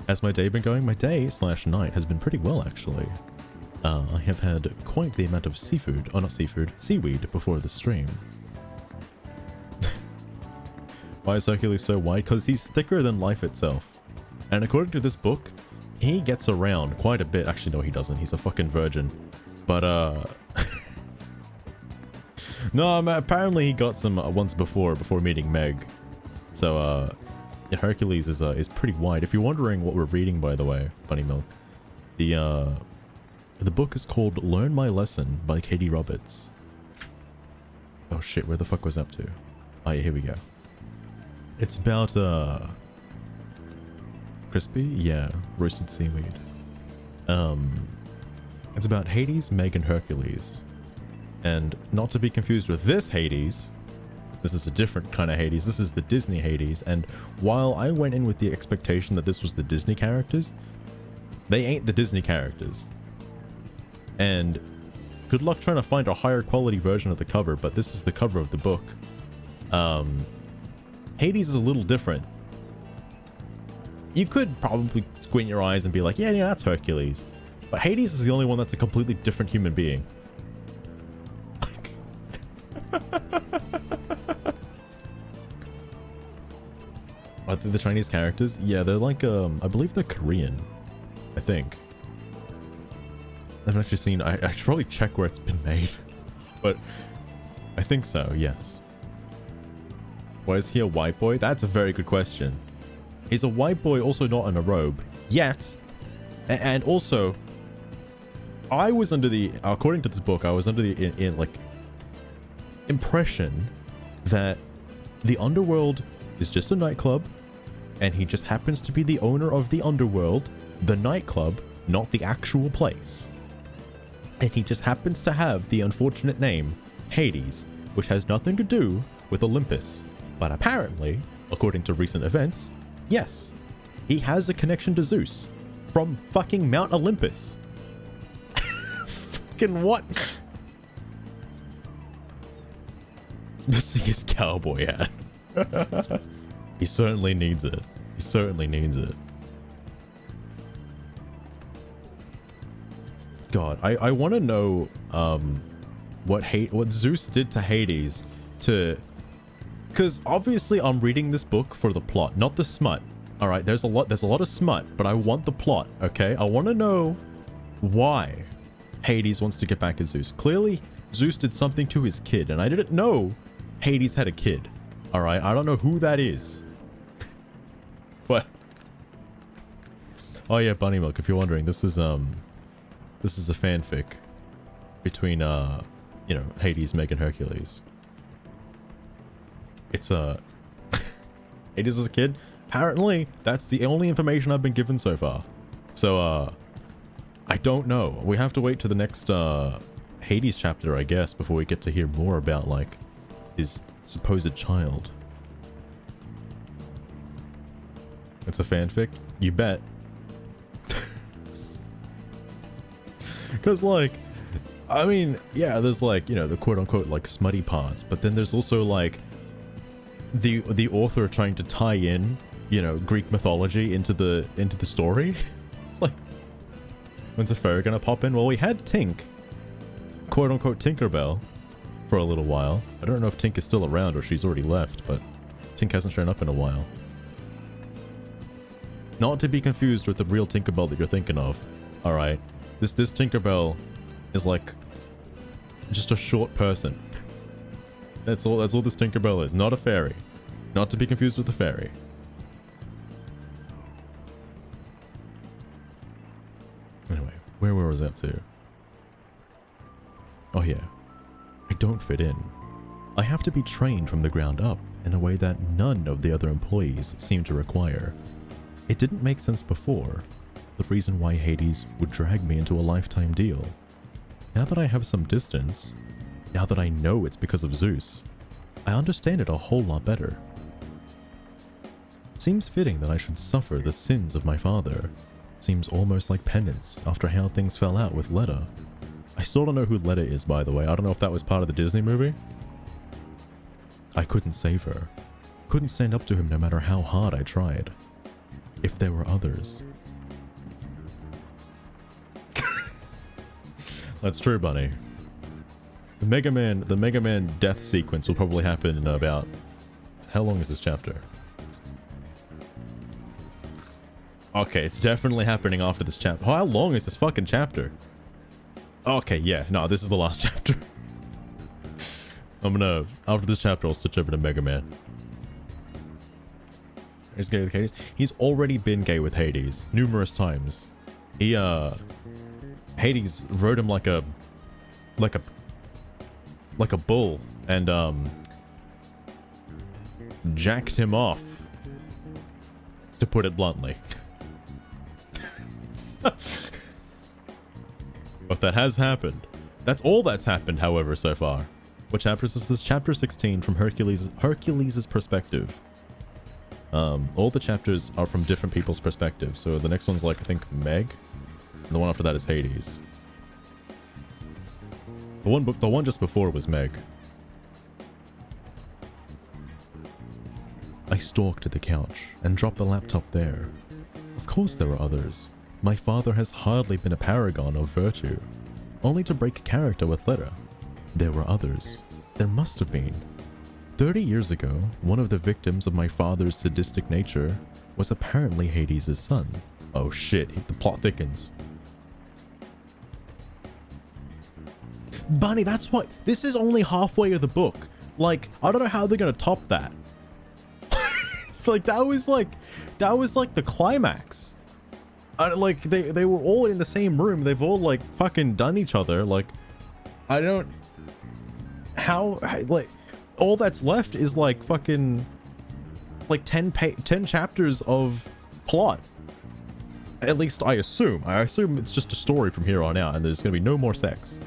A: How's my day been going? My day/night has been pretty well, actually. I have had quite the amount of seaweed before the stream. Why is Hercules so wide? Because he's thicker than life itself. And according to this book, he gets around quite a bit. Actually, no, he doesn't. He's a fucking virgin. But, no, apparently he got some once before meeting Meg. So, yeah, Hercules is pretty wide. If you're wondering what we're reading, by the way, Bunny Milk, the book is called Learn My Lesson by Katee Roberts. Oh shit, where the fuck was I up to? Oh yeah, here we go. It's about, crispy? Yeah, roasted seaweed. It's about Hades, Meg, and Hercules. And not to be confused with this Hades, this is a different kind of Hades. This is the Disney Hades. And while I went in with the expectation that this was the Disney characters, they ain't the Disney characters. And good luck trying to find a higher quality version of the cover, but this is the cover of the book. Hades is a little different. You could probably squint your eyes and be like, yeah, that's Hercules. But Hades is the only one that's a completely different human being. Are they the Chinese characters? Yeah, they're like, I believe they're Korean. I think. I haven't actually seen, I should probably check where it's been made. But I think so, yes. Why is he a white boy? That's a very good question. Is a white boy also not in a robe? Yet. And also, I was under the, according to this book, I was under the, impression that the underworld is just a nightclub, and he just happens to be the owner of the underworld, the nightclub, not the actual place. And he just happens to have the unfortunate name, Hades, which has nothing to do with Olympus. But apparently, according to recent events, yes, he has a connection to Zeus from fucking Mount Olympus. Fucking what? He's missing his cowboy hat. He certainly needs it. He certainly needs it. God, I want to know what Zeus did to Hades to, because obviously I'm reading this book for the plot, not the smut. All right, there's a lot of smut, but I want the plot. Okay, I want to know why Hades wants to get back at Zeus. Clearly, Zeus did something to his kid, and I didn't know Hades had a kid. All right, I don't know who that is. What? Oh yeah, Bunny Milk. If you're wondering, this is a fanfic between Hades, Meg, and Hercules. It's Hades as a kid. Apparently, that's the only information I've been given so far. So I don't know. We have to wait to the next Hades chapter, I guess, before we get to hear more about like his supposed child. It's a fanfic? You bet. Because, like, I mean, yeah, there's, like, the quote-unquote, like, smutty parts, but then there's also, like, the author trying to tie in, Greek mythology into the story. It's like, when's the fairy gonna pop in? Well, we had Tink, quote-unquote Tinkerbell, for a little while. I don't know if Tink is still around or she's already left, but Tink hasn't shown up in a while. Not to be confused with the real Tinkerbell that you're thinking of. Alright. This Tinkerbell is like just a short person. That's all this Tinkerbell is. Not a fairy. Not to be confused with a fairy. Anyway, where was I up to? Oh yeah. I don't fit in. I have to be trained from the ground up in a way that none of the other employees seem to require. It didn't make sense before, the reason why Hades would drag me into a lifetime deal. Now that I have some distance, now that I know it's because of Zeus, I understand it a whole lot better. Seems fitting that I should suffer the sins of my father. Seems almost like penance after how things fell out with Letta. I still don't know who Letta is, by the way. I don't know if that was part of the Disney movie. I couldn't save her. Couldn't stand up to him no matter how hard I tried. If there were others. That's true, Bunny. The Mega Man death sequence will probably happen in about... How long is this chapter? Okay, it's definitely happening after this chapter. How long is this fucking chapter? Okay, yeah, no, this is the last chapter. After this chapter, I'll switch over to Mega Man. He's gay with Hades. He's already been gay with Hades numerous times. Hades rode him like a bull and jacked him off, to put it bluntly. But that has happened. That's all that's happened, however, so far. What chapter is this? This is chapter 16 from Hercules' perspective. All the chapters are from different people's perspective. So the next one's like, I think, Meg. And the one after that is Hades. The one just before was Meg. I stalked to the couch and dropped the laptop there. Of course there were others. My father has hardly been a paragon of virtue, only to break character with Letta. There were others. There must have been. 30 years ago, one of the victims of my father's sadistic nature was apparently Hades' son. Oh shit, the plot thickens. Bunny, that's what... This is only halfway of the book. Like, I don't know how they're gonna top that. Like, that was like the climax. Like, they were all in the same room. They've all, like, fucking done each other. Like, I don't... How... Like, all that's left is, like, fucking... Like, 10 chapters of plot. At least I assume. I assume it's just a story from here on out, and there's gonna be no more sex.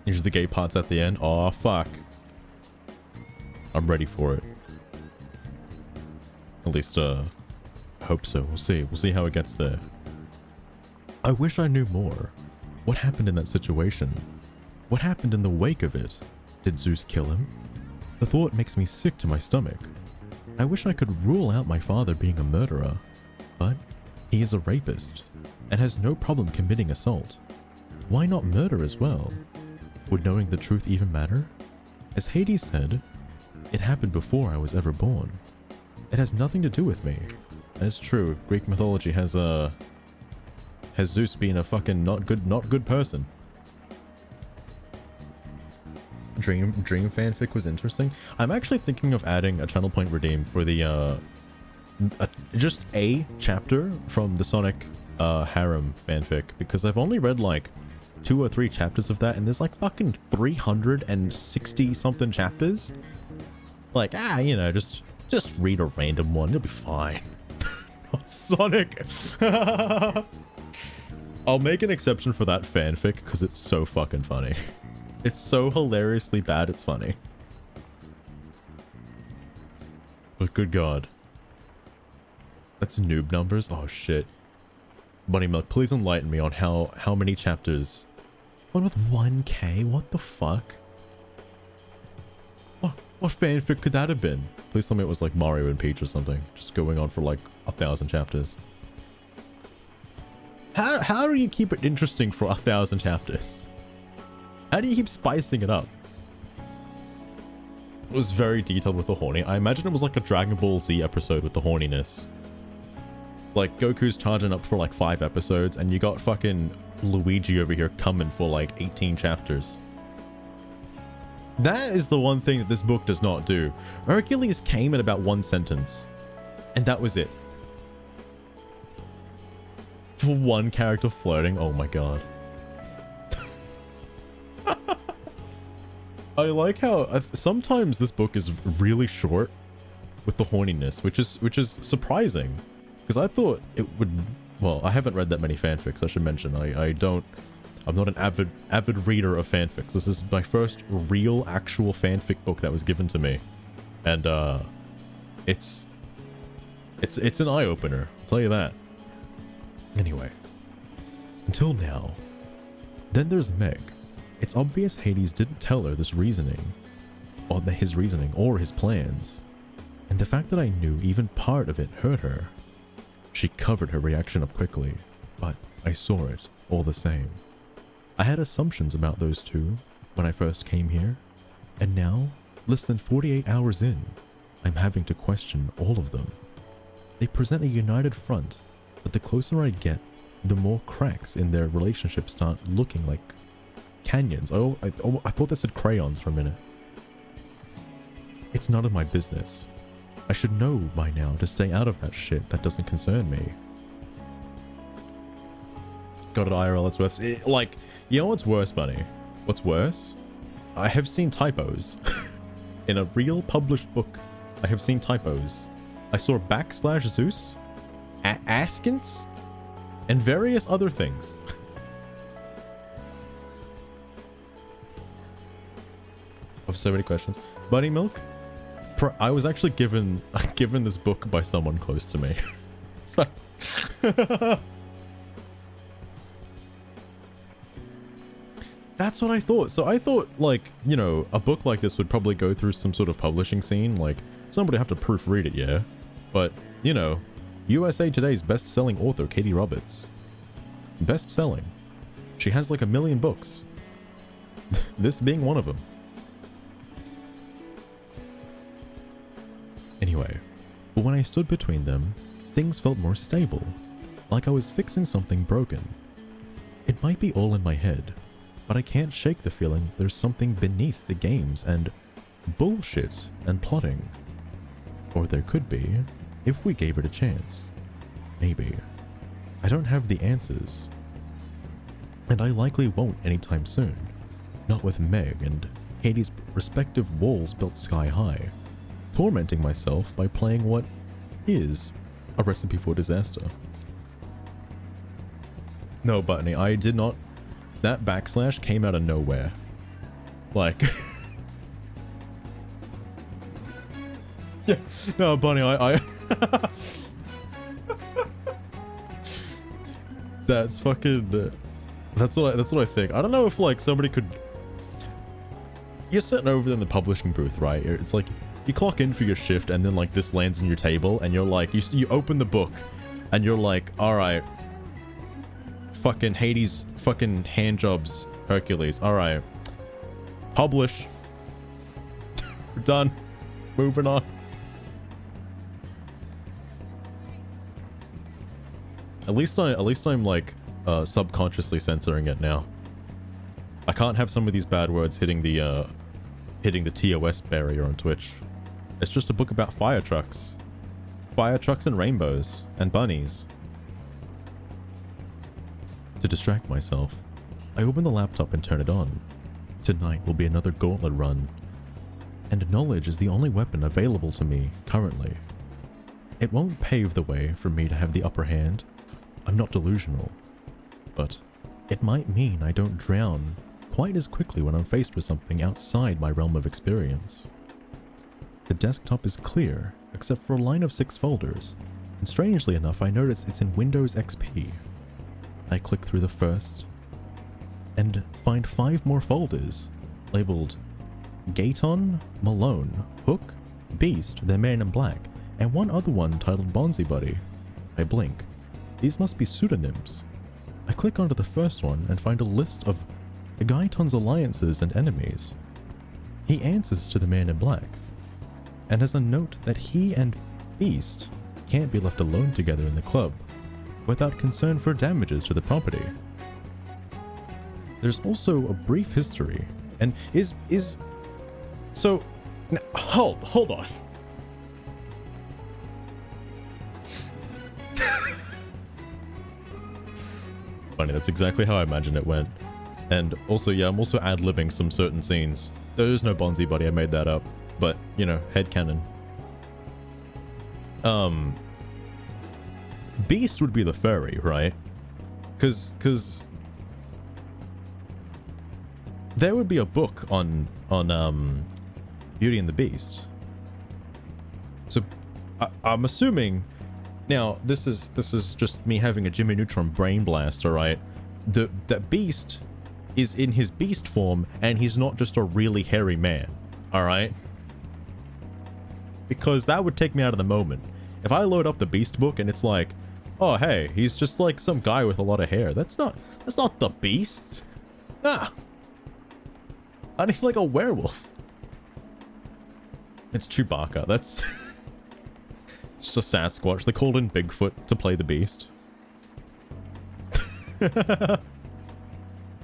A: Usually the gay parts at the end. Oh fuck. I'm ready for it. At least, hope so. We'll see. We'll see how it gets there. I wish I knew more. What happened in that situation? What happened in the wake of it? Did Zeus kill him? The thought makes me sick to my stomach. I wish I could rule out my father being a murderer, but he is a rapist and has no problem committing assault. Why not murder as well? Would knowing the truth even matter? As Hades said, it happened before I was ever born. It has nothing to do with me. That's true. Greek mythology has Zeus being a fucking not good person. Dream fanfic was interesting. I'm actually thinking of adding a channel point redeem for the just a chapter from the Sonic harem fanfic, because I've only read like 2 or 3 chapters of that, and there's like fucking 360 something chapters. Like, you know, just read a random one, you'll be fine. Not Sonic. I'll make an exception for that fanfic because it's so fucking funny. It's so hilariously bad, it's funny. But good god. That's noob numbers? Oh shit. Bunny Milk, please enlighten me on how many chapters. One with 1k? What the fuck? What fanfic could that have been? Please tell me it was like Mario and Peach or something. Just going on for like 1,000 chapters. How do you keep it interesting for 1,000 chapters? How do you keep spicing it up? It was very detailed with the horny. I imagine it was like a Dragon Ball Z episode with the horniness. Like, Goku's charging up for like 5 episodes, and you got fucking Luigi over here coming for like 18 chapters. That is the one thing that this book does not do. Hercules came in about 1 sentence, and that was it. For 1 character flirting, oh my god. I like how sometimes this book is really short, with the horniness, which is surprising, because I thought it would. Well, I haven't read that many fanfics, I should mention. I'm not an avid reader of fanfics. This is my first real actual fanfic book that was given to me, and it's an eye opener. I'll tell you that. Anyway, until now. Then there's Meg. It's obvious Hades didn't tell her this reasoning, or his reasoning, or his plans. And the fact that I knew even part of it hurt her. She covered her reaction up quickly, but I saw it all the same. I had assumptions about those two when I first came here, and now, less than 48 hours in, I'm having to question all of them. They present a united front, but the closer I get, the more cracks in their relationship start looking like canyons. I thought that said crayons for a minute. It's none of my business. I should know by now to stay out of that shit that doesn't concern me. Got it, IRL, it's worth... like, you know what's worse, Bunny? What's worse? I have seen typos. In a real published book, I have seen typos. I saw /Zeus, Askins, and various other things. I have so many questions. Bunny Milk? I was actually given this book by someone close to me. So... That's what I thought. So I thought, like, you know, a book like this would probably go through some sort of publishing scene. Like, somebody have to proofread it, yeah? But, you know, USA Today's best-selling author, Katee Roberts. Best-selling. She has like 1 million books. This being one of them. Anyway, but when I stood between them, things felt more stable. Like I was fixing something broken. It might be all in my head, but I can't shake the feeling there's something beneath the games and bullshit and plotting. Or there could be, if we gave it a chance. Maybe. I don't have the answers. And I likely won't anytime soon. Not with Meg and Hades' respective walls built sky high. Tormenting myself by playing what is a recipe for disaster. No, Bunny, I did not... That / came out of nowhere. Like... yeah, no, Bunny, I... That's fucking... that's what I think. I don't know if, like, somebody could... You're sitting over there in the publishing booth, right? It's like, you clock in for your shift, and then, like, this lands on your table, and you're like... You open the book, and you're like, alright... Fucking Hades, fucking handjobs, Hercules. Alright. Publish. We're done. Moving on. At least I'm like subconsciously censoring it now. I can't have some of these bad words hitting the TOS barrier on Twitch. It's just a book about fire trucks. Fire trucks and rainbows and bunnies. To distract myself, I open the laptop and turn it on. Tonight will be another gauntlet run, and knowledge is the only weapon available to me currently. It won't pave the way for me to have the upper hand. I'm not delusional, but it might mean I don't drown quite as quickly when I'm faced with something outside my realm of experience. The desktop is clear, except for a line of 6 folders, and strangely enough I notice it's in Windows XP. I click through the first, and find 5 more folders, labeled Gaton, Malone, Hook, Beast, The Man in Black, and one other one titled Bonzi Buddy. I blink. These must be pseudonyms. I click onto the first one and find a list of Gaiton's alliances and enemies. He answers to the Man in Black, and has a note that he and Beast can't be left alone together in the club without concern for damages to the property. There's also a brief history, and so now, hold on. Funny, that's exactly how I imagined it went. And also, yeah, I'm also ad-libbing some certain scenes. There is no Bonzi Buddy, I made that up. But, you know, headcanon. Beast would be the furry, right? Because there would be a book on Beauty and the Beast. So I'm assuming now this is just me having a Jimmy Neutron brain blast, all right? That Beast is in his beast form, and he's not just a really hairy man, all right? Because that would take me out of the moment. If I load up the Beast book and it's like, oh hey, he's just like some guy with a lot of hair. That's not the Beast. Nah. I need like a werewolf. It's Chewbacca. That's it's just a Sasquatch. They called in Bigfoot to play the Beast.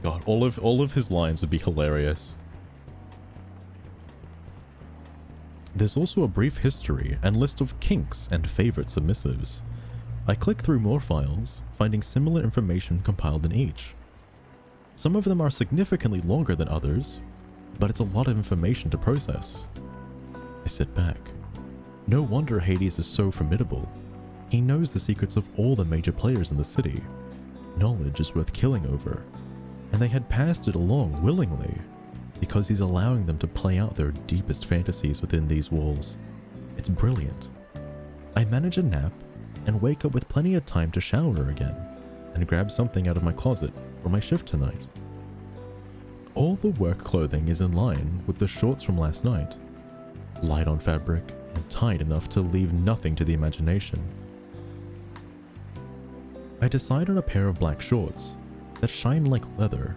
A: God, all of his lines would be hilarious. There's also a brief history and list of kinks and favorite submissives. I click through more files, finding similar information compiled in each. Some of them are significantly longer than others, but it's a lot of information to process. I sit back. No wonder Hades is so formidable. He knows the secrets of all the major players in the city. Knowledge is worth killing over, and they had passed it along willingly, because he's allowing them to play out their deepest fantasies within these walls. It's brilliant. I manage a nap and wake up with plenty of time to shower again, and grab something out of my closet for my shift tonight. All the work clothing is in line with the shorts from last night, light on fabric and tight enough to leave nothing to the imagination. I decide on a pair of black shorts that shine like leather,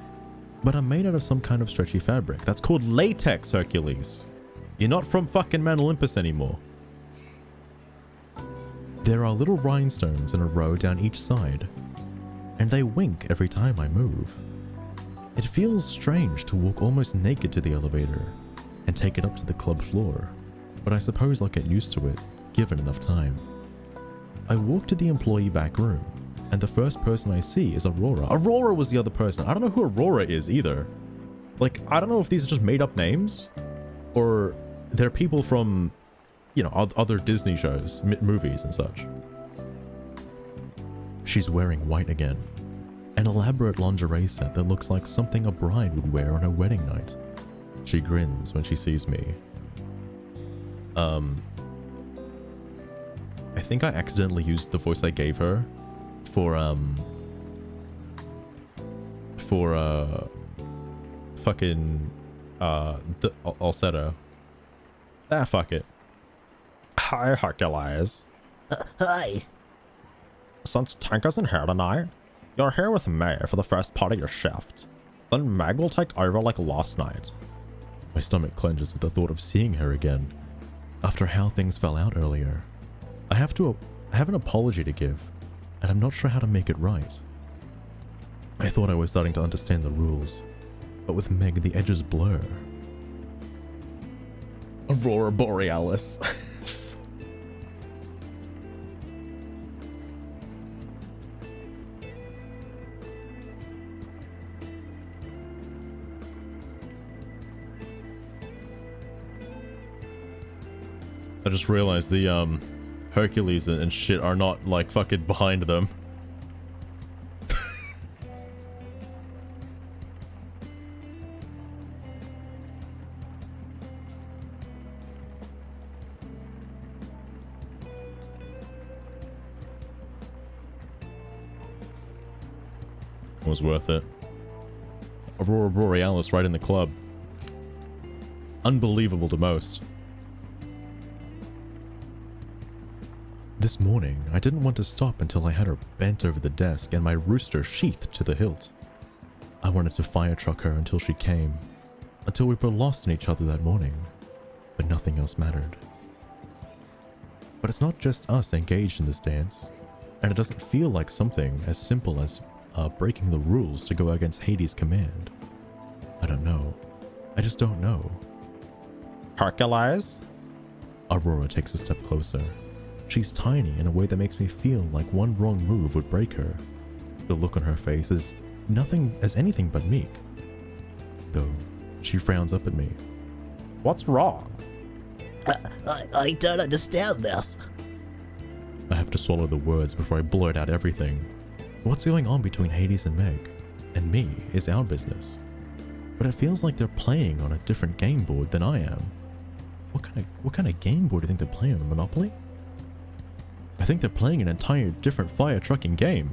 A: but are made out of some kind of stretchy fabric. That's called latex, Hercules. You're not from fucking Mount Olympus anymore. There are little rhinestones in a row down each side, and they wink every time I move. It feels strange to walk almost naked to the elevator and take it up to the club floor, but I suppose I'll get used to it, given enough time. I walk to the employee back room, and the first person I see is Aurora. Aurora was the other person. I don't know who Aurora is either. Like, I don't know if these are just made up names, or they're people from, you know, other Disney shows, movies and such. She's wearing white again. An elaborate lingerie set that looks like something a bride would wear on her wedding night. She grins when she sees me. I think I accidentally used the voice I gave her for fucking the falsetto. Ah, fuck it.
E: Hi, Hercules.
C: Hi.
E: Since Tank isn't here tonight, you're here with me for the first part of your shift. Then Meg will take over like last night.
A: My stomach clenches at the thought of seeing her again, after how things fell out earlier. I have an apology to give, and I'm not sure how to make it right. I thought I was starting to understand the rules, but with Meg the edges blur. Aurora Borealis. I just realized the Hercules and shit are not like fucking behind them. It was worth it. Aurora Borealis right in the club. Unbelievable to most. This morning, I didn't want to stop until I had her bent over the desk and my rooster sheathed to the hilt. I wanted to fire truck her until she came, until we were lost in each other that morning, but nothing else mattered. But it's not just us engaged in this dance, and it doesn't feel like something as simple as breaking the rules to go against Hades' command. I don't know. I just don't know.
E: Hercules?
A: Aurora takes a step closer. She's tiny in a way that makes me feel like one wrong move would break her. The look on her face is anything but meek. Though, she frowns up at me.
E: What's wrong?
C: I don't understand this.
A: I have to swallow the words before I blurt out everything. What's going on between Hades and Meg and me is our business. But it feels like they're playing on a different game board than I am. What kind of game board do you think they're playing on? Monopoly? I think they're playing an entire different fire trucking game.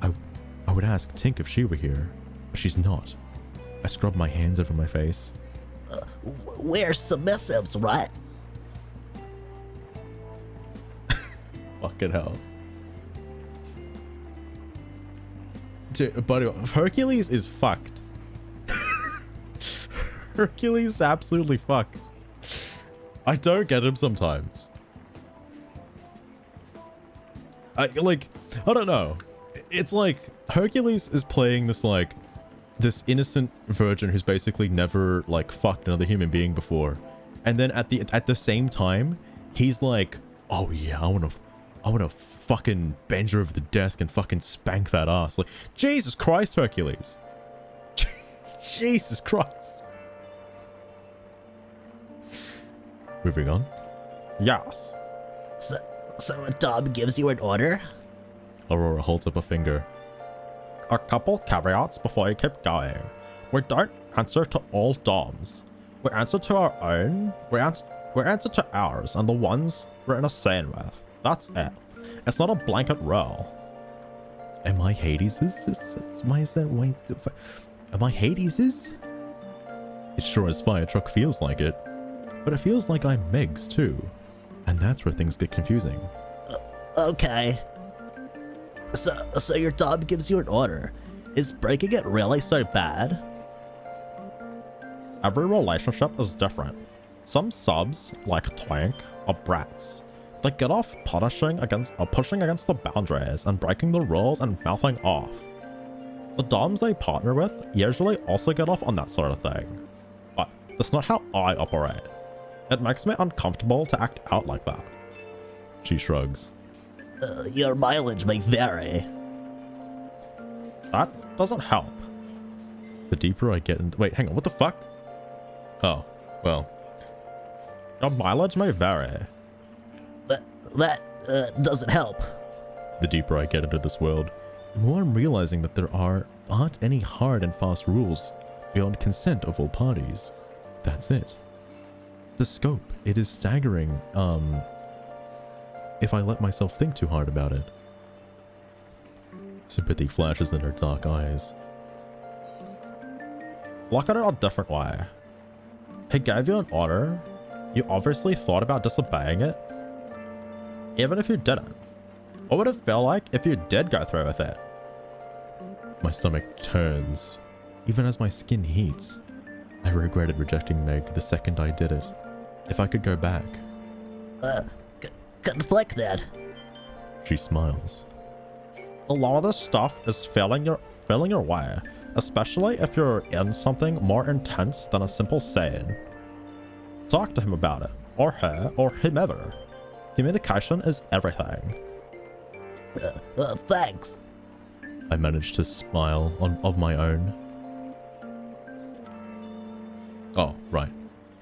A: I would ask Tink if she were here, but she's not. I scrub my hands over my face.
C: We're submissives, right?
A: Fucking hell. Dude, buddy, Hercules is fucked. Hercules is absolutely fucked. I don't get him sometimes. I don't know. It's like Hercules is playing this innocent virgin who's basically never fucked another human being before, and then at the same time he's like, oh yeah, I wanna fucking bend her over the desk and fucking spank that ass. Like, Jesus Christ, Hercules. Jesus Christ. Moving on.
E: Yes.
C: So a dom gives you an order?
A: Aurora holds up a finger.
E: A couple caveats before you keep going. We don't answer to all DOMs. We answer to our own. We answer to ours and the ones we're in a scene with. That's it. It's not a blanket rule.
A: Am I Hades's? Why is that? Why? Am I Hades's? It sure as fire truck feels like it, but it feels like I'm Meg's too, and that's where things get confusing.
C: Okay. So your dom gives you an order. Is breaking it really so bad?
E: Every relationship is different. Some subs, like Twink, are brats. They get off pushing against the boundaries and breaking the rules and mouthing off. The DOMs they partner with usually also get off on that sort of thing. But that's not how I operate. It makes me uncomfortable to act out like that.
A: She shrugs.
C: Your mileage may vary.
E: That doesn't help.
A: The deeper I get into... Wait, hang on, what the fuck? Oh, well.
E: Your mileage may vary.
C: That doesn't help.
A: The deeper I get into this world, the more I'm realizing that there aren't any hard and fast rules beyond consent of all parties. That's it. The scope, it is staggering, if I let myself think too hard about it. Sympathy flashes in her dark eyes.
E: Look at it a different way. He gave you an order. You obviously thought about disobeying it. Even if you didn't. What would it feel like if you did go through with it?
A: My stomach turns, even as my skin heats. I regretted rejecting Meg the second I did it. If I could go back.
C: Conflicted.
A: She smiles.
E: A lot of this stuff is feeling your way, especially if you're in something more intense than a simple scene. Talk to him about it, or her, or whomever. Communication is everything.
C: Thanks.
A: I managed to smile of my own. Oh, right.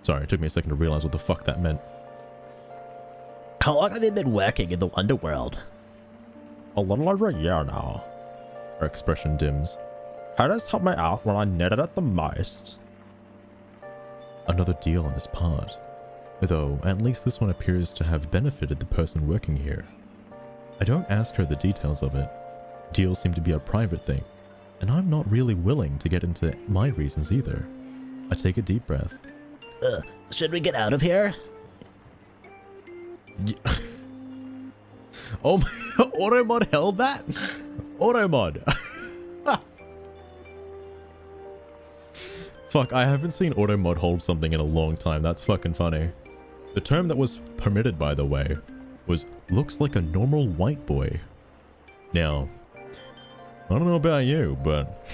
A: Sorry, it took me a second to realize what the fuck that meant.
C: How long have you been working in the underworld?
E: A little over a year now.
A: Her expression dims.
E: Hades helped me out when I needed it the most.
A: Another deal on his part. Though, at least this one appears to have benefited the person working here. I don't ask her the details of it. Deals seem to be a private thing, and I'm not really willing to get into my reasons either. I take a deep breath.
C: Should we get out of here?
A: Oh my, Automod held that? Automod. Fuck, I haven't seen Automod hold something in a long time. That's fucking funny. The term that was permitted, by the way, was looks like a normal white boy. Now, I don't know about you, but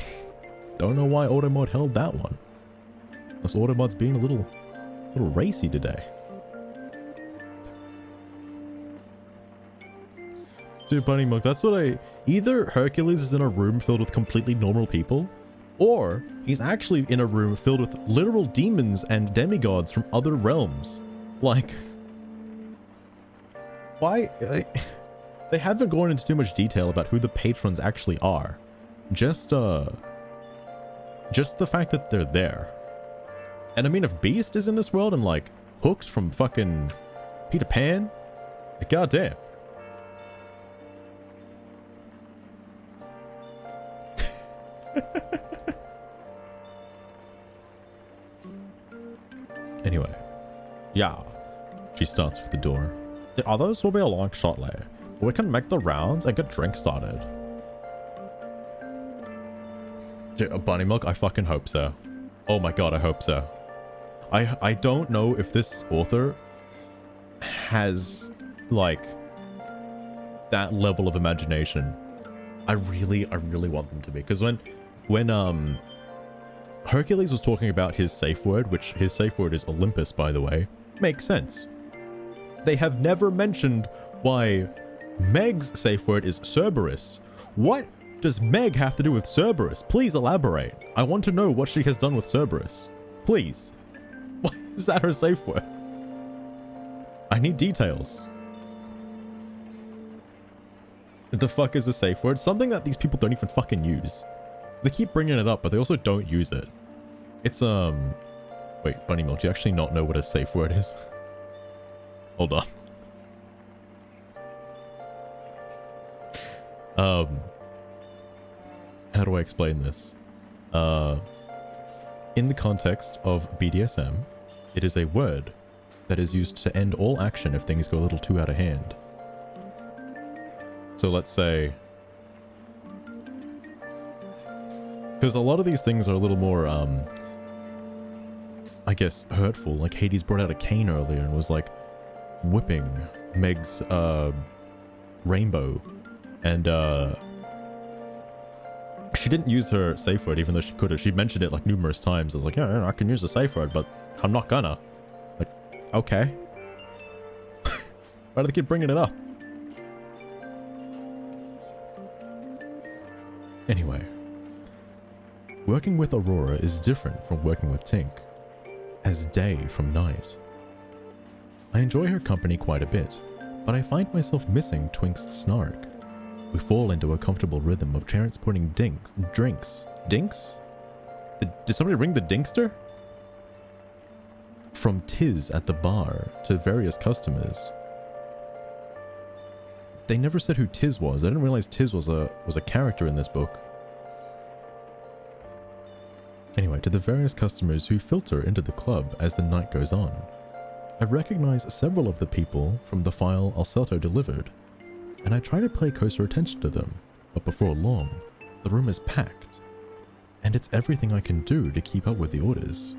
A: don't know why Automod held that one. Unless Automod's being a little racy today. Dude, Bunny Monk, that's what either Hercules is in a room filled with completely normal people, or he's actually in a room filled with literal demons and demigods from other realms. Like, Why? They haven't gone into too much detail about who the patrons actually are. Just the fact that they're there. And I mean, if Beast is in this world and like Hooked from fucking Peter Pan, like, goddamn. Anyway, yeah, she starts with the door. The others will be along shortly. We can make the rounds and get drinks started. Bunny milk? I fucking hope so. Oh my god, I hope so. I don't know if this author has, like, that level of imagination. I really want them to be. Because when Hercules was talking about his safe word, which his safe word is Olympus, by the way, makes sense. They have never mentioned why Meg's safe word is Cerberus. What does Meg have to do with Cerberus? Please elaborate. I want to know what she has done with Cerberus. Please. Why is that her safe word? I need details. The fuck is a safe word? Something that these people don't even fucking use. They keep bringing it up, but they also don't use it. It's, wait, Bunny Milk, do you actually not know what a safe word is? Hold on. How do I explain this? In the context of BDSM, it is a word that is used to end all action if things go a little too out of hand. So let's say... because a lot of these things are a little more, I guess, hurtful. Like Hades brought out a cane earlier and was like whipping Meg's rainbow. And she didn't use her safe word, even though she could have. She mentioned it like numerous times. I was like, yeah, I can use the safe word, but I'm not gonna. Like, okay. Why do they keep bringing it up? Anyway. Working with Aurora is different from working with Tink, as day from night. I enjoy her company quite a bit, but I find myself missing Twink's snark. We fall into a comfortable rhythm of transporting drinks. Dinks? Did somebody ring the Dinkster? From Tiz at the bar to various customers. They never said who Tiz was. I didn't realize Tiz was a character in this book. Anyway, to the various customers who filter into the club as the night goes on. I recognize several of the people from the file Alcelto delivered, and I try to pay closer attention to them, but before long, the room is packed, and it's everything I can do to keep up with the orders.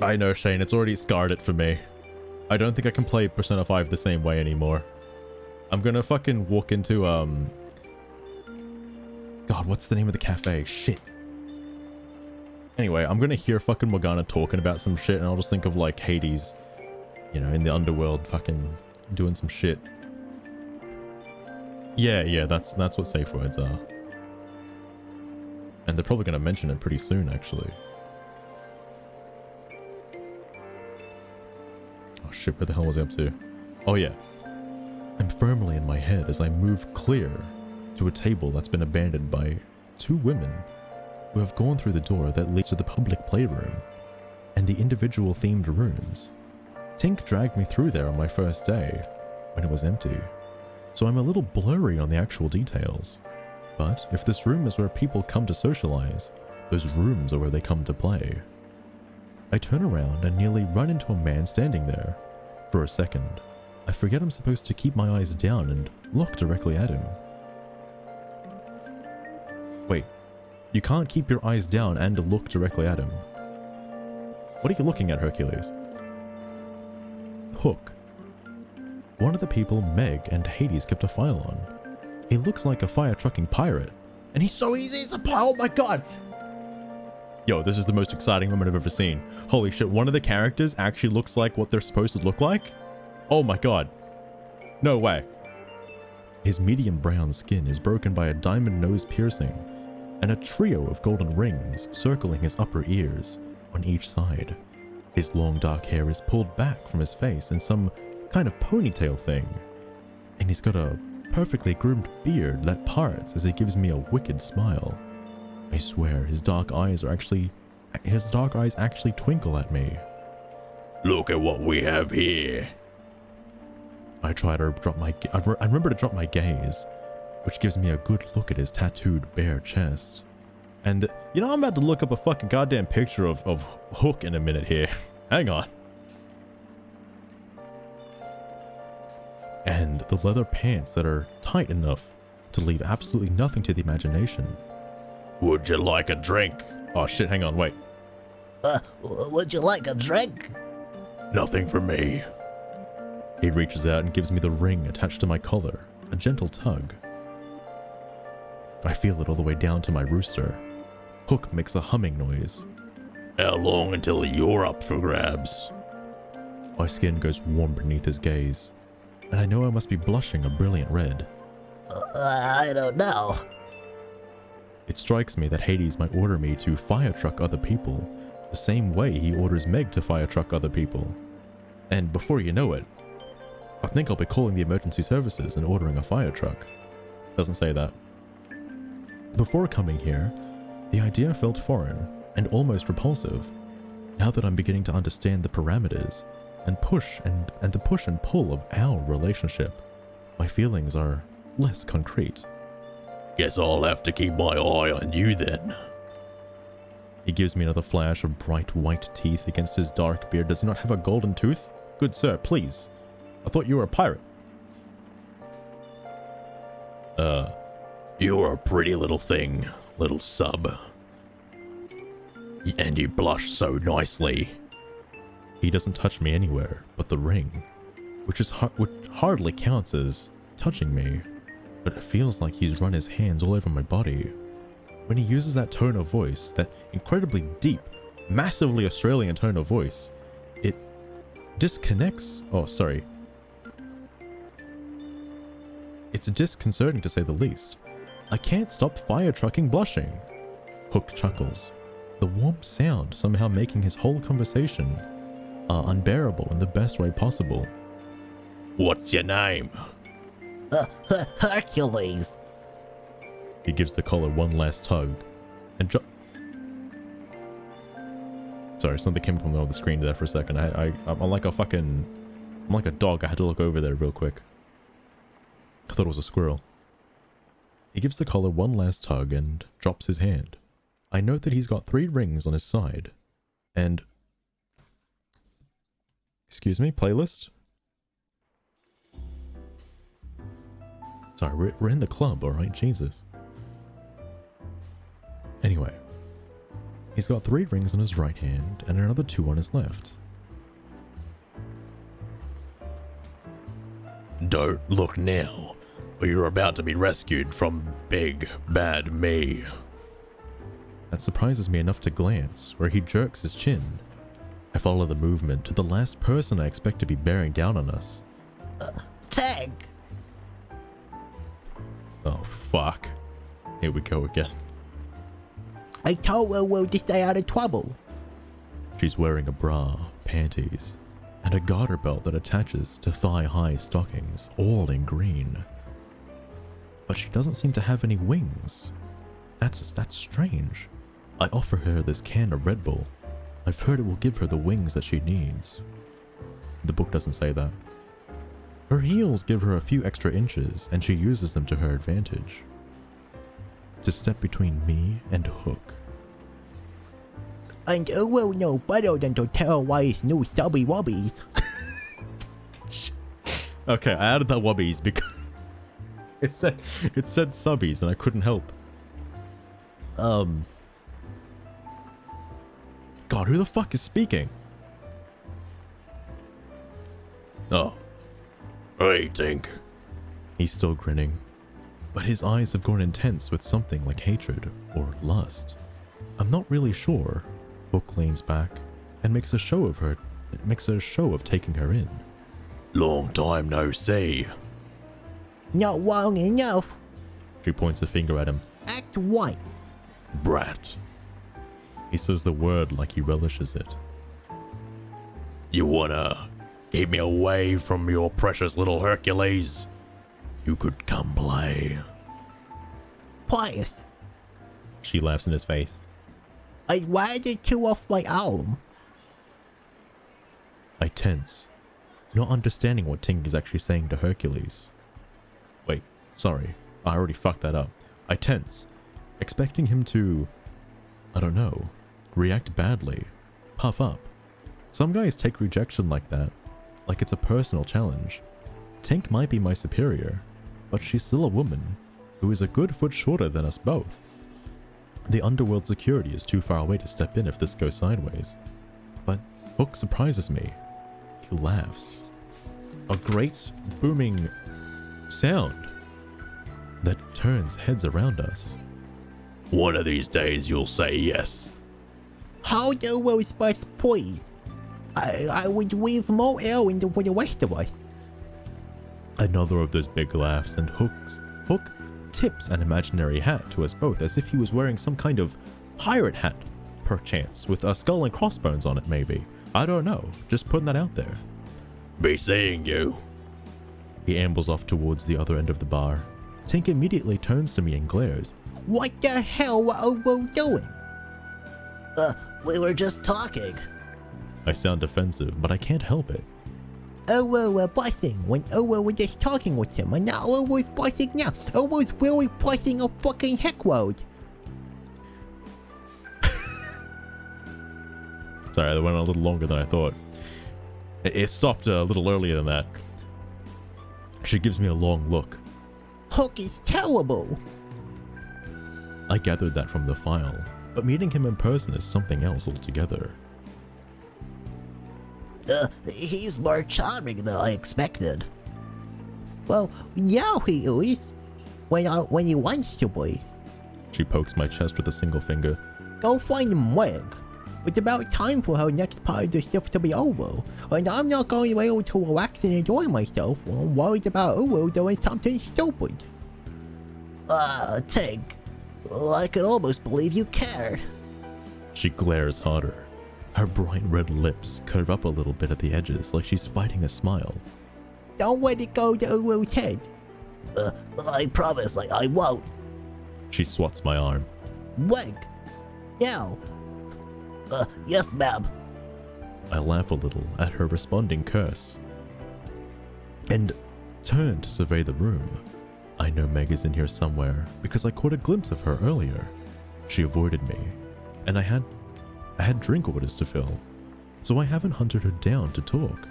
A: I know, Shane, it's already scarred it for me. I don't think I can play Persona 5 the same way anymore. I'm gonna fucking walk into, God, what's the name of the cafe? Shit. Anyway, I'm gonna hear fucking Morgana talking about some shit, and I'll just think of, like, Hades, you know, in the underworld, fucking doing some shit. Yeah, that's what safe words are. And they're probably gonna mention it pretty soon, actually. Oh shit, where the hell was I up to? Oh yeah. I'm firmly in my head as I move clear to a table that's been abandoned by two women who have gone through the door that leads to the public playroom and the individual themed rooms. Tink dragged me through there on my first day when it was empty, so I'm a little blurry on the actual details. But if this room is where people come to socialize, those rooms are where they come to play. I turn around and nearly run into a man standing there. For a second, I forget I'm supposed to keep my eyes down and look directly at him. Wait, you can't keep your eyes down and look directly at him. What are you looking at, Hercules? Hook. One of the people Meg and Hades kept a file on. He looks like a fire-trucking pirate, and he's so easy as a pile. Oh my god! Yo, this is the most exciting moment I've ever seen. Holy shit, one of the characters actually looks like what they're supposed to look like? Oh my god. No way. His medium brown skin is broken by a diamond nose piercing, and a trio of golden rings circling his upper ears on each side. His long dark hair is pulled back from his face in some kind of ponytail thing, and he's got a perfectly groomed beard that parts as he gives me a wicked smile. I swear his dark eyes actually twinkle at me.
F: Look at what we have here.
A: I remember to drop my gaze, which gives me a good look at his tattooed bare chest. And, you know, I'm about to look up a fucking goddamn picture of Hook in a minute here. Hang on. And the leather pants that are tight enough to leave absolutely nothing to the imagination.
F: Would you like a drink?
A: Oh shit, hang on, wait.
C: Would you like a drink?
F: Nothing for me.
A: He reaches out and gives me the ring attached to my collar, a gentle tug. I feel it all the way down to my rooster. Hook makes a humming noise.
F: How long until you're up for grabs?
A: My skin goes warm beneath his gaze, and I know I must be blushing a brilliant red.
C: I don't know.
A: It strikes me that Hades might order me to fire truck other people, the same way he orders Meg to fire truck other people. And before you know it, I think I'll be calling the emergency services and ordering a fire truck. Doesn't say that. Before coming here, the idea felt foreign and almost repulsive. Now that I'm beginning to understand the parameters and the push and pull of our relationship, my feelings are less concrete.
F: Guess I'll have to keep my eye on you then.
A: He gives me another flash of bright white teeth against his dark beard. Does he not have a golden tooth? Good sir, please. I thought you were a pirate.
F: You're a pretty little thing, little sub. And you blush so nicely.
A: He doesn't touch me anywhere but the ring, which hardly counts as touching me, but it feels like he's run his hands all over my body. When he uses that tone of voice, that incredibly deep, massively Australian tone of voice, it disconnects. Oh, sorry. It's disconcerting to say the least. I can't stop fire trucking blushing. Hook chuckles, the warm sound somehow making his whole conversation unbearable in the best way possible.
F: What's your name?
C: Hercules.
A: He gives the collar one last tug and Sorry, something came from the screen there for a second. I'm like a dog. I had to look over there real quick. I thought it was a squirrel. He gives the collar one last tug and drops his hand. I note that he's got 3 rings on his side. And... Excuse me, playlist? Sorry, we're in the club, alright? Jesus. Anyway. He's got 3 rings on his right hand and another 2 on his left.
F: Don't look now, or you're about to be rescued from big, bad me.
A: That surprises me enough to glance, where he jerks his chin. I follow the movement to the last person I expect to be bearing down on us.
C: Tank.
A: Oh, fuck. Here we go again.
C: I told her we'll just stay out of trouble.
A: She's wearing a bra, panties, and a garter belt that attaches to thigh-high stockings, all in green. But she doesn't seem to have any wings. That's strange. I offer her this can of Red Bull. I've heard it will give her the wings that she needs. The book doesn't say that. Her heels give her a few extra inches, and she uses them to her advantage. To step between me and Hook.
C: And who will know better than to tell why his new stubby wubbies?
A: Okay, I added that wubbies because it said subbies and I couldn't help. God, who the fuck is speaking?
F: Oh. Hey, Tink.
A: He's still grinning, but his eyes have gone intense with something like hatred or lust. I'm not really sure. Hook leans back and makes a show of taking her in.
F: Long time no see.
C: Not long enough.
A: She points a finger at him.
C: Act white.
F: Brat.
A: He says the word like he relishes it.
F: You wanna keep me away from your precious little Hercules? You could come play.
C: Please,
E: She laughs in his face.
C: I'd rather chew off my arm.
A: I tense, not understanding what Tink is actually saying to Hercules. Wait, sorry, I already fucked that up. I tense, expecting him to, I don't know, react badly, puff up. Some guys take rejection like that, like it's a personal challenge. Tink might be my superior, but she's still a woman who is a good foot shorter than us both. The underworld security is too far away to step in if this goes sideways. But Hook surprises me. He laughs. A great booming sound that turns heads around us.
F: One of these days you'll say yes.
C: How do we supposed please? I would leave more air in for the rest of us.
A: Another of those big laughs, and Hook tips an imaginary hat to us both as if he was wearing some kind of pirate hat, perchance, with a skull and crossbones on it maybe. I don't know, just putting that out there.
F: Be seeing you.
A: He ambles off towards the other end of the bar. Tink immediately turns to me and glares.
C: What the hell were we doing? We were just talking.
A: I sound defensive, but I can't help it.
C: We're blessing when we were just talking with him, and now was blessing now. Was really blessing a fucking heck load.
A: Sorry, that went on a little longer than I thought. It stopped a little earlier than that. She gives me a long look.
C: Hook is terrible.
A: I gathered that from the file, but meeting him in person is something else altogether.
C: He's more charming than I expected. Well, yeah, he is. When he wants to be.
A: She pokes my chest with a single finger.
C: Go find Meg. It's about time for her next part of the shift to be over, and I'm not going to be able to relax and enjoy myself while I'm worried about Uru doing something stupid. Tink, I could almost believe you cared.
A: She glares harder. Her bright red lips curve up a little bit at the edges like she's fighting a smile.
C: Don't let it go to Uru's head. I promise, I won't.
A: She swats my arm.
C: Meg, now. Yes, ma'am.
A: I laugh a little at her responding curse and turn to survey the room. I know Meg is in here somewhere because I caught a glimpse of her earlier. She avoided me, and I had drink orders to fill, so I haven't hunted her down to talk.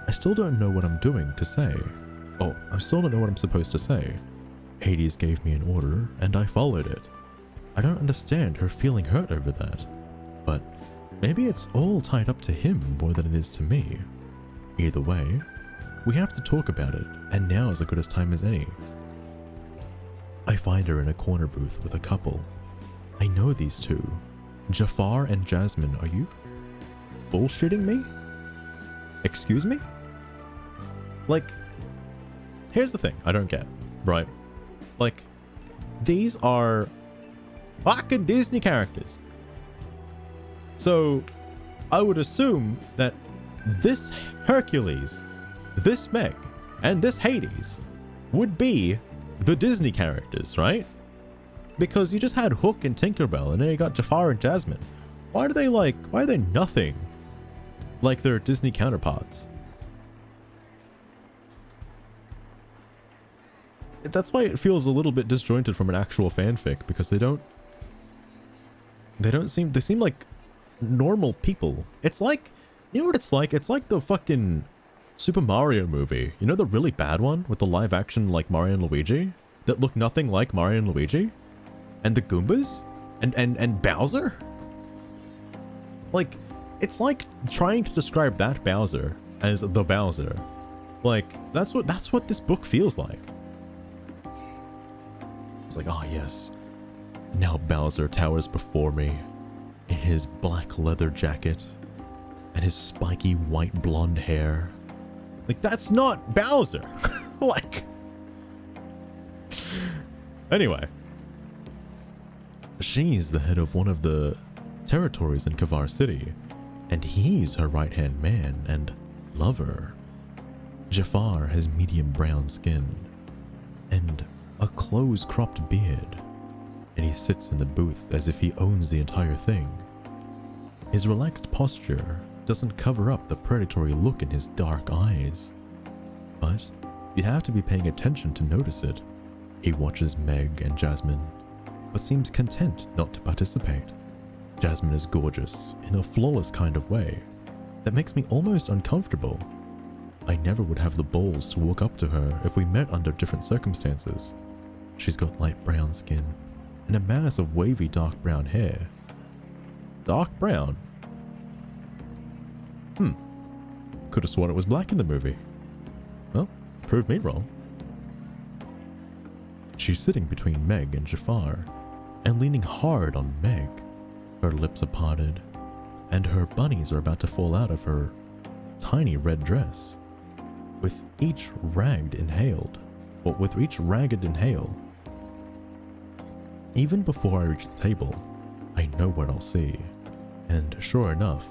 A: I still don't know what I'm doing to say. Oh, I still don't know what I'm supposed to say. Hades gave me an order, and I followed it. I don't understand her feeling hurt over that, but maybe it's all tied up to him more than it is to me. Either way, we have to talk about it, and now is as good a time as any. I find her in a corner booth with a couple. I know these two. Jafar and Jasmine, are you bullshitting me? Excuse me? Like, here's the thing I don't get, right? Like, these are fucking Disney characters. So, I would assume that this Hercules, this Meg, and this Hades would be the Disney characters, right? Because you just had Hook and Tinkerbell, and then you got Jafar and Jasmine. Why are they nothing like their Disney counterparts? That's why it feels a little bit disjointed from an actual fanfic, because they seem like normal people. It's like, you know what it's like? It's like the fucking Super Mario movie. You know the really bad one with the live action like Mario and Luigi that look nothing like Mario and Luigi? And the Goombas? And Bowser? Like, it's like trying to describe that Bowser as the Bowser. Like, that's what this book feels like. It's like, oh yes. Now Bowser towers before me in his black leather jacket and his spiky white blonde hair. Like, that's not Bowser. Like, anyway. She's the head of one of the territories in Kavar City, and he's her right-hand man and lover. Jafar has medium brown skin and a close-cropped beard, and he sits in the booth as if he owns the entire thing. His relaxed posture doesn't cover up the predatory look in his dark eyes, but you'd have to be paying attention to notice it. He watches Meg and Jasmine, but seems content not to participate. Jasmine is gorgeous in a flawless kind of way that makes me almost uncomfortable. I never would have the balls to walk up to her if we met under different circumstances. She's got light brown skin and a mass of wavy dark brown hair. Dark brown? Could have sworn it was black in the movie. Well, proved me wrong. She's sitting between Meg and Jafar and leaning hard on Meg. Her lips are parted and her bunnies are about to fall out of her tiny red dress. With each ragged inhale, even before I reach the table, I know what I'll see. And sure enough,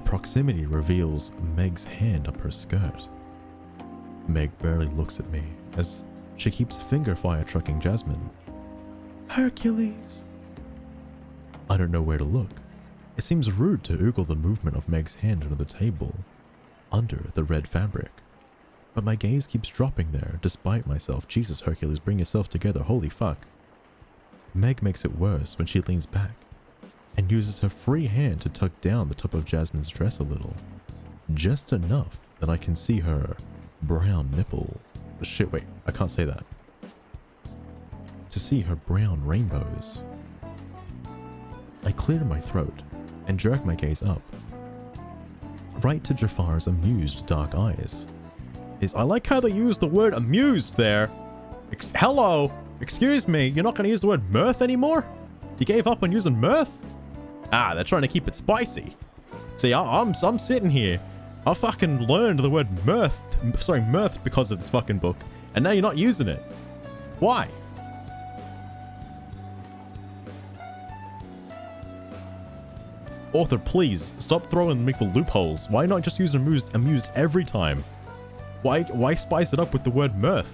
A: proximity reveals Meg's hand up her skirt. Meg barely looks at me as she keeps finger fire trucking Jasmine.
D: Hercules.
A: I don't know where to look. It seems rude to oogle the movement of Meg's hand under the table, under the red fabric. But my gaze keeps dropping there despite myself. Jesus, Hercules, bring yourself together, holy fuck. Meg makes it worse when she leans back and uses her free hand to tuck down the top of Jasmine's dress a little. Just enough that I can see her brown nipple. Shit, wait, I can't say that. To see her brown rainbows. I clear my throat and jerk my gaze up, right to Jafar's amused dark eyes. I like how they use the word amused there. Hello, excuse me, you're not going to use the word mirth anymore? You gave up on using mirth? Ah, they're trying to keep it spicy. See, I'm sitting here. I fucking learned the word mirth because of this fucking book, and now you're not using it. Why? Author, please stop throwing me for loopholes. Why not just use amused every time? Why spice it up with the word mirth?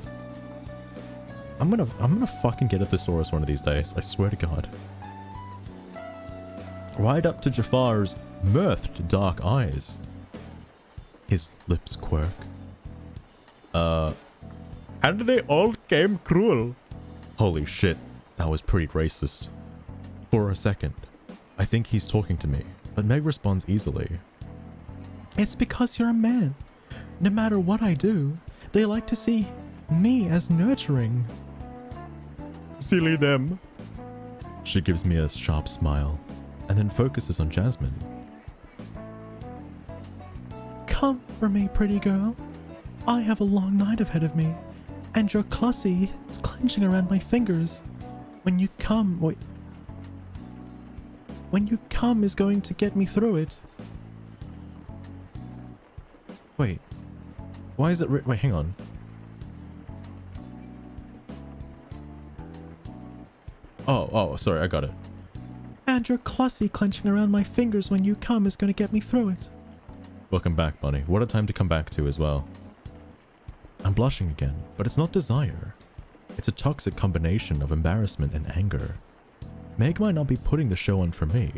A: I'm gonna fucking get a thesaurus one of these days. I swear to God. Right up to Jafar's mirthed dark eyes. His lips quirk. And they all came cruel. Holy shit, that was pretty racist. For a second, I think he's talking to me, but Meg responds easily.
D: It's because you're a man. No matter what I do, they like to see me as nurturing.
A: Silly them. She gives me a sharp smile and then focuses on Jasmine.
D: Come for me, pretty girl. I have a long night ahead of me, and your clussy is clenching around my fingers. When you come is going to get me through it.
A: Wait. Why is it wait, hang on. Oh, sorry, I got it.
D: And your clussy clenching around my fingers when you come is going to get me through it.
A: Welcome back, Bunny. What a time to come back to as well. I'm blushing again, but it's not desire. It's a toxic combination of embarrassment and anger. Meg might not be putting the show on for me.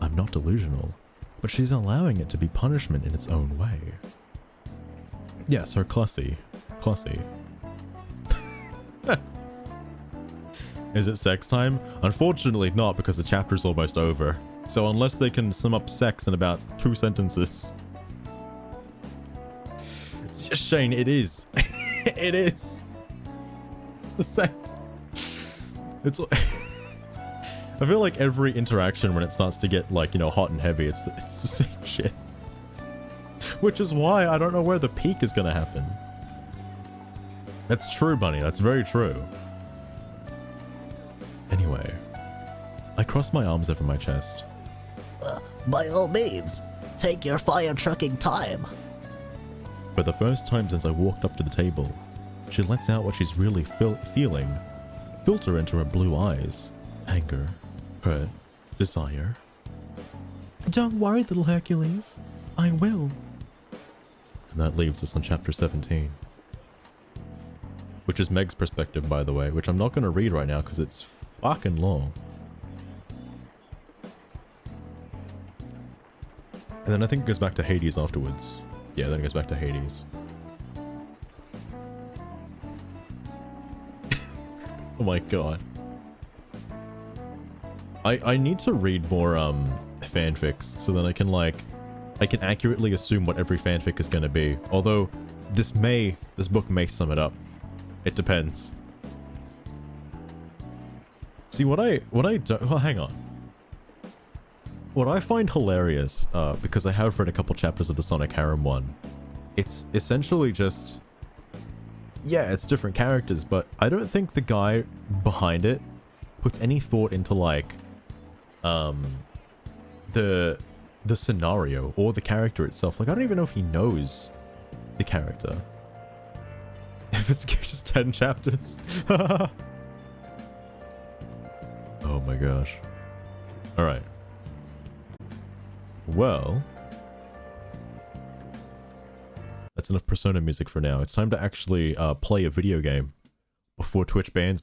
A: I'm not delusional, but she's allowing it to be punishment in its own way. Yes, her clussy. Is it sex time? Unfortunately not, because the chapter's almost over. So unless they can sum up sex in about 2 sentences. Shane, it is. It is. The same. It's. I feel like every interaction when it starts to get like, hot and heavy, it's the same shit. Which is why I don't know where the peak is gonna happen. That's true, Bunny. That's very true. Anyway, I cross my arms over my chest.
C: By all means, take your fire trucking time.
A: For the first time since I walked up to the table, she lets out what she's really feeling, filter into her blue eyes. Anger, hurt, desire.
D: Don't worry, little Hercules. I will.
A: And that leaves us on chapter 17. Which is Meg's perspective, by the way, which I'm not going to read right now because it's fucking long. And then I think it goes back to Hades afterwards. Yeah, then it goes back to Hades. Oh my god. I need to read more fanfics so that I can accurately assume what every fanfic is going to be. Although this book may sum it up. It depends. See, what I don't... Well, hang on. What I find hilarious, because I have read a couple chapters of the Sonic Harem one, it's essentially just... Yeah, it's different characters, but I don't think the guy behind it puts any thought into, like, the scenario or the character itself. Like, I don't even know if he knows the character. If it's just 10 chapters. Oh my gosh. Alright. Well, that's enough Persona music for now. It's time to actually play a video game before Twitch bans me.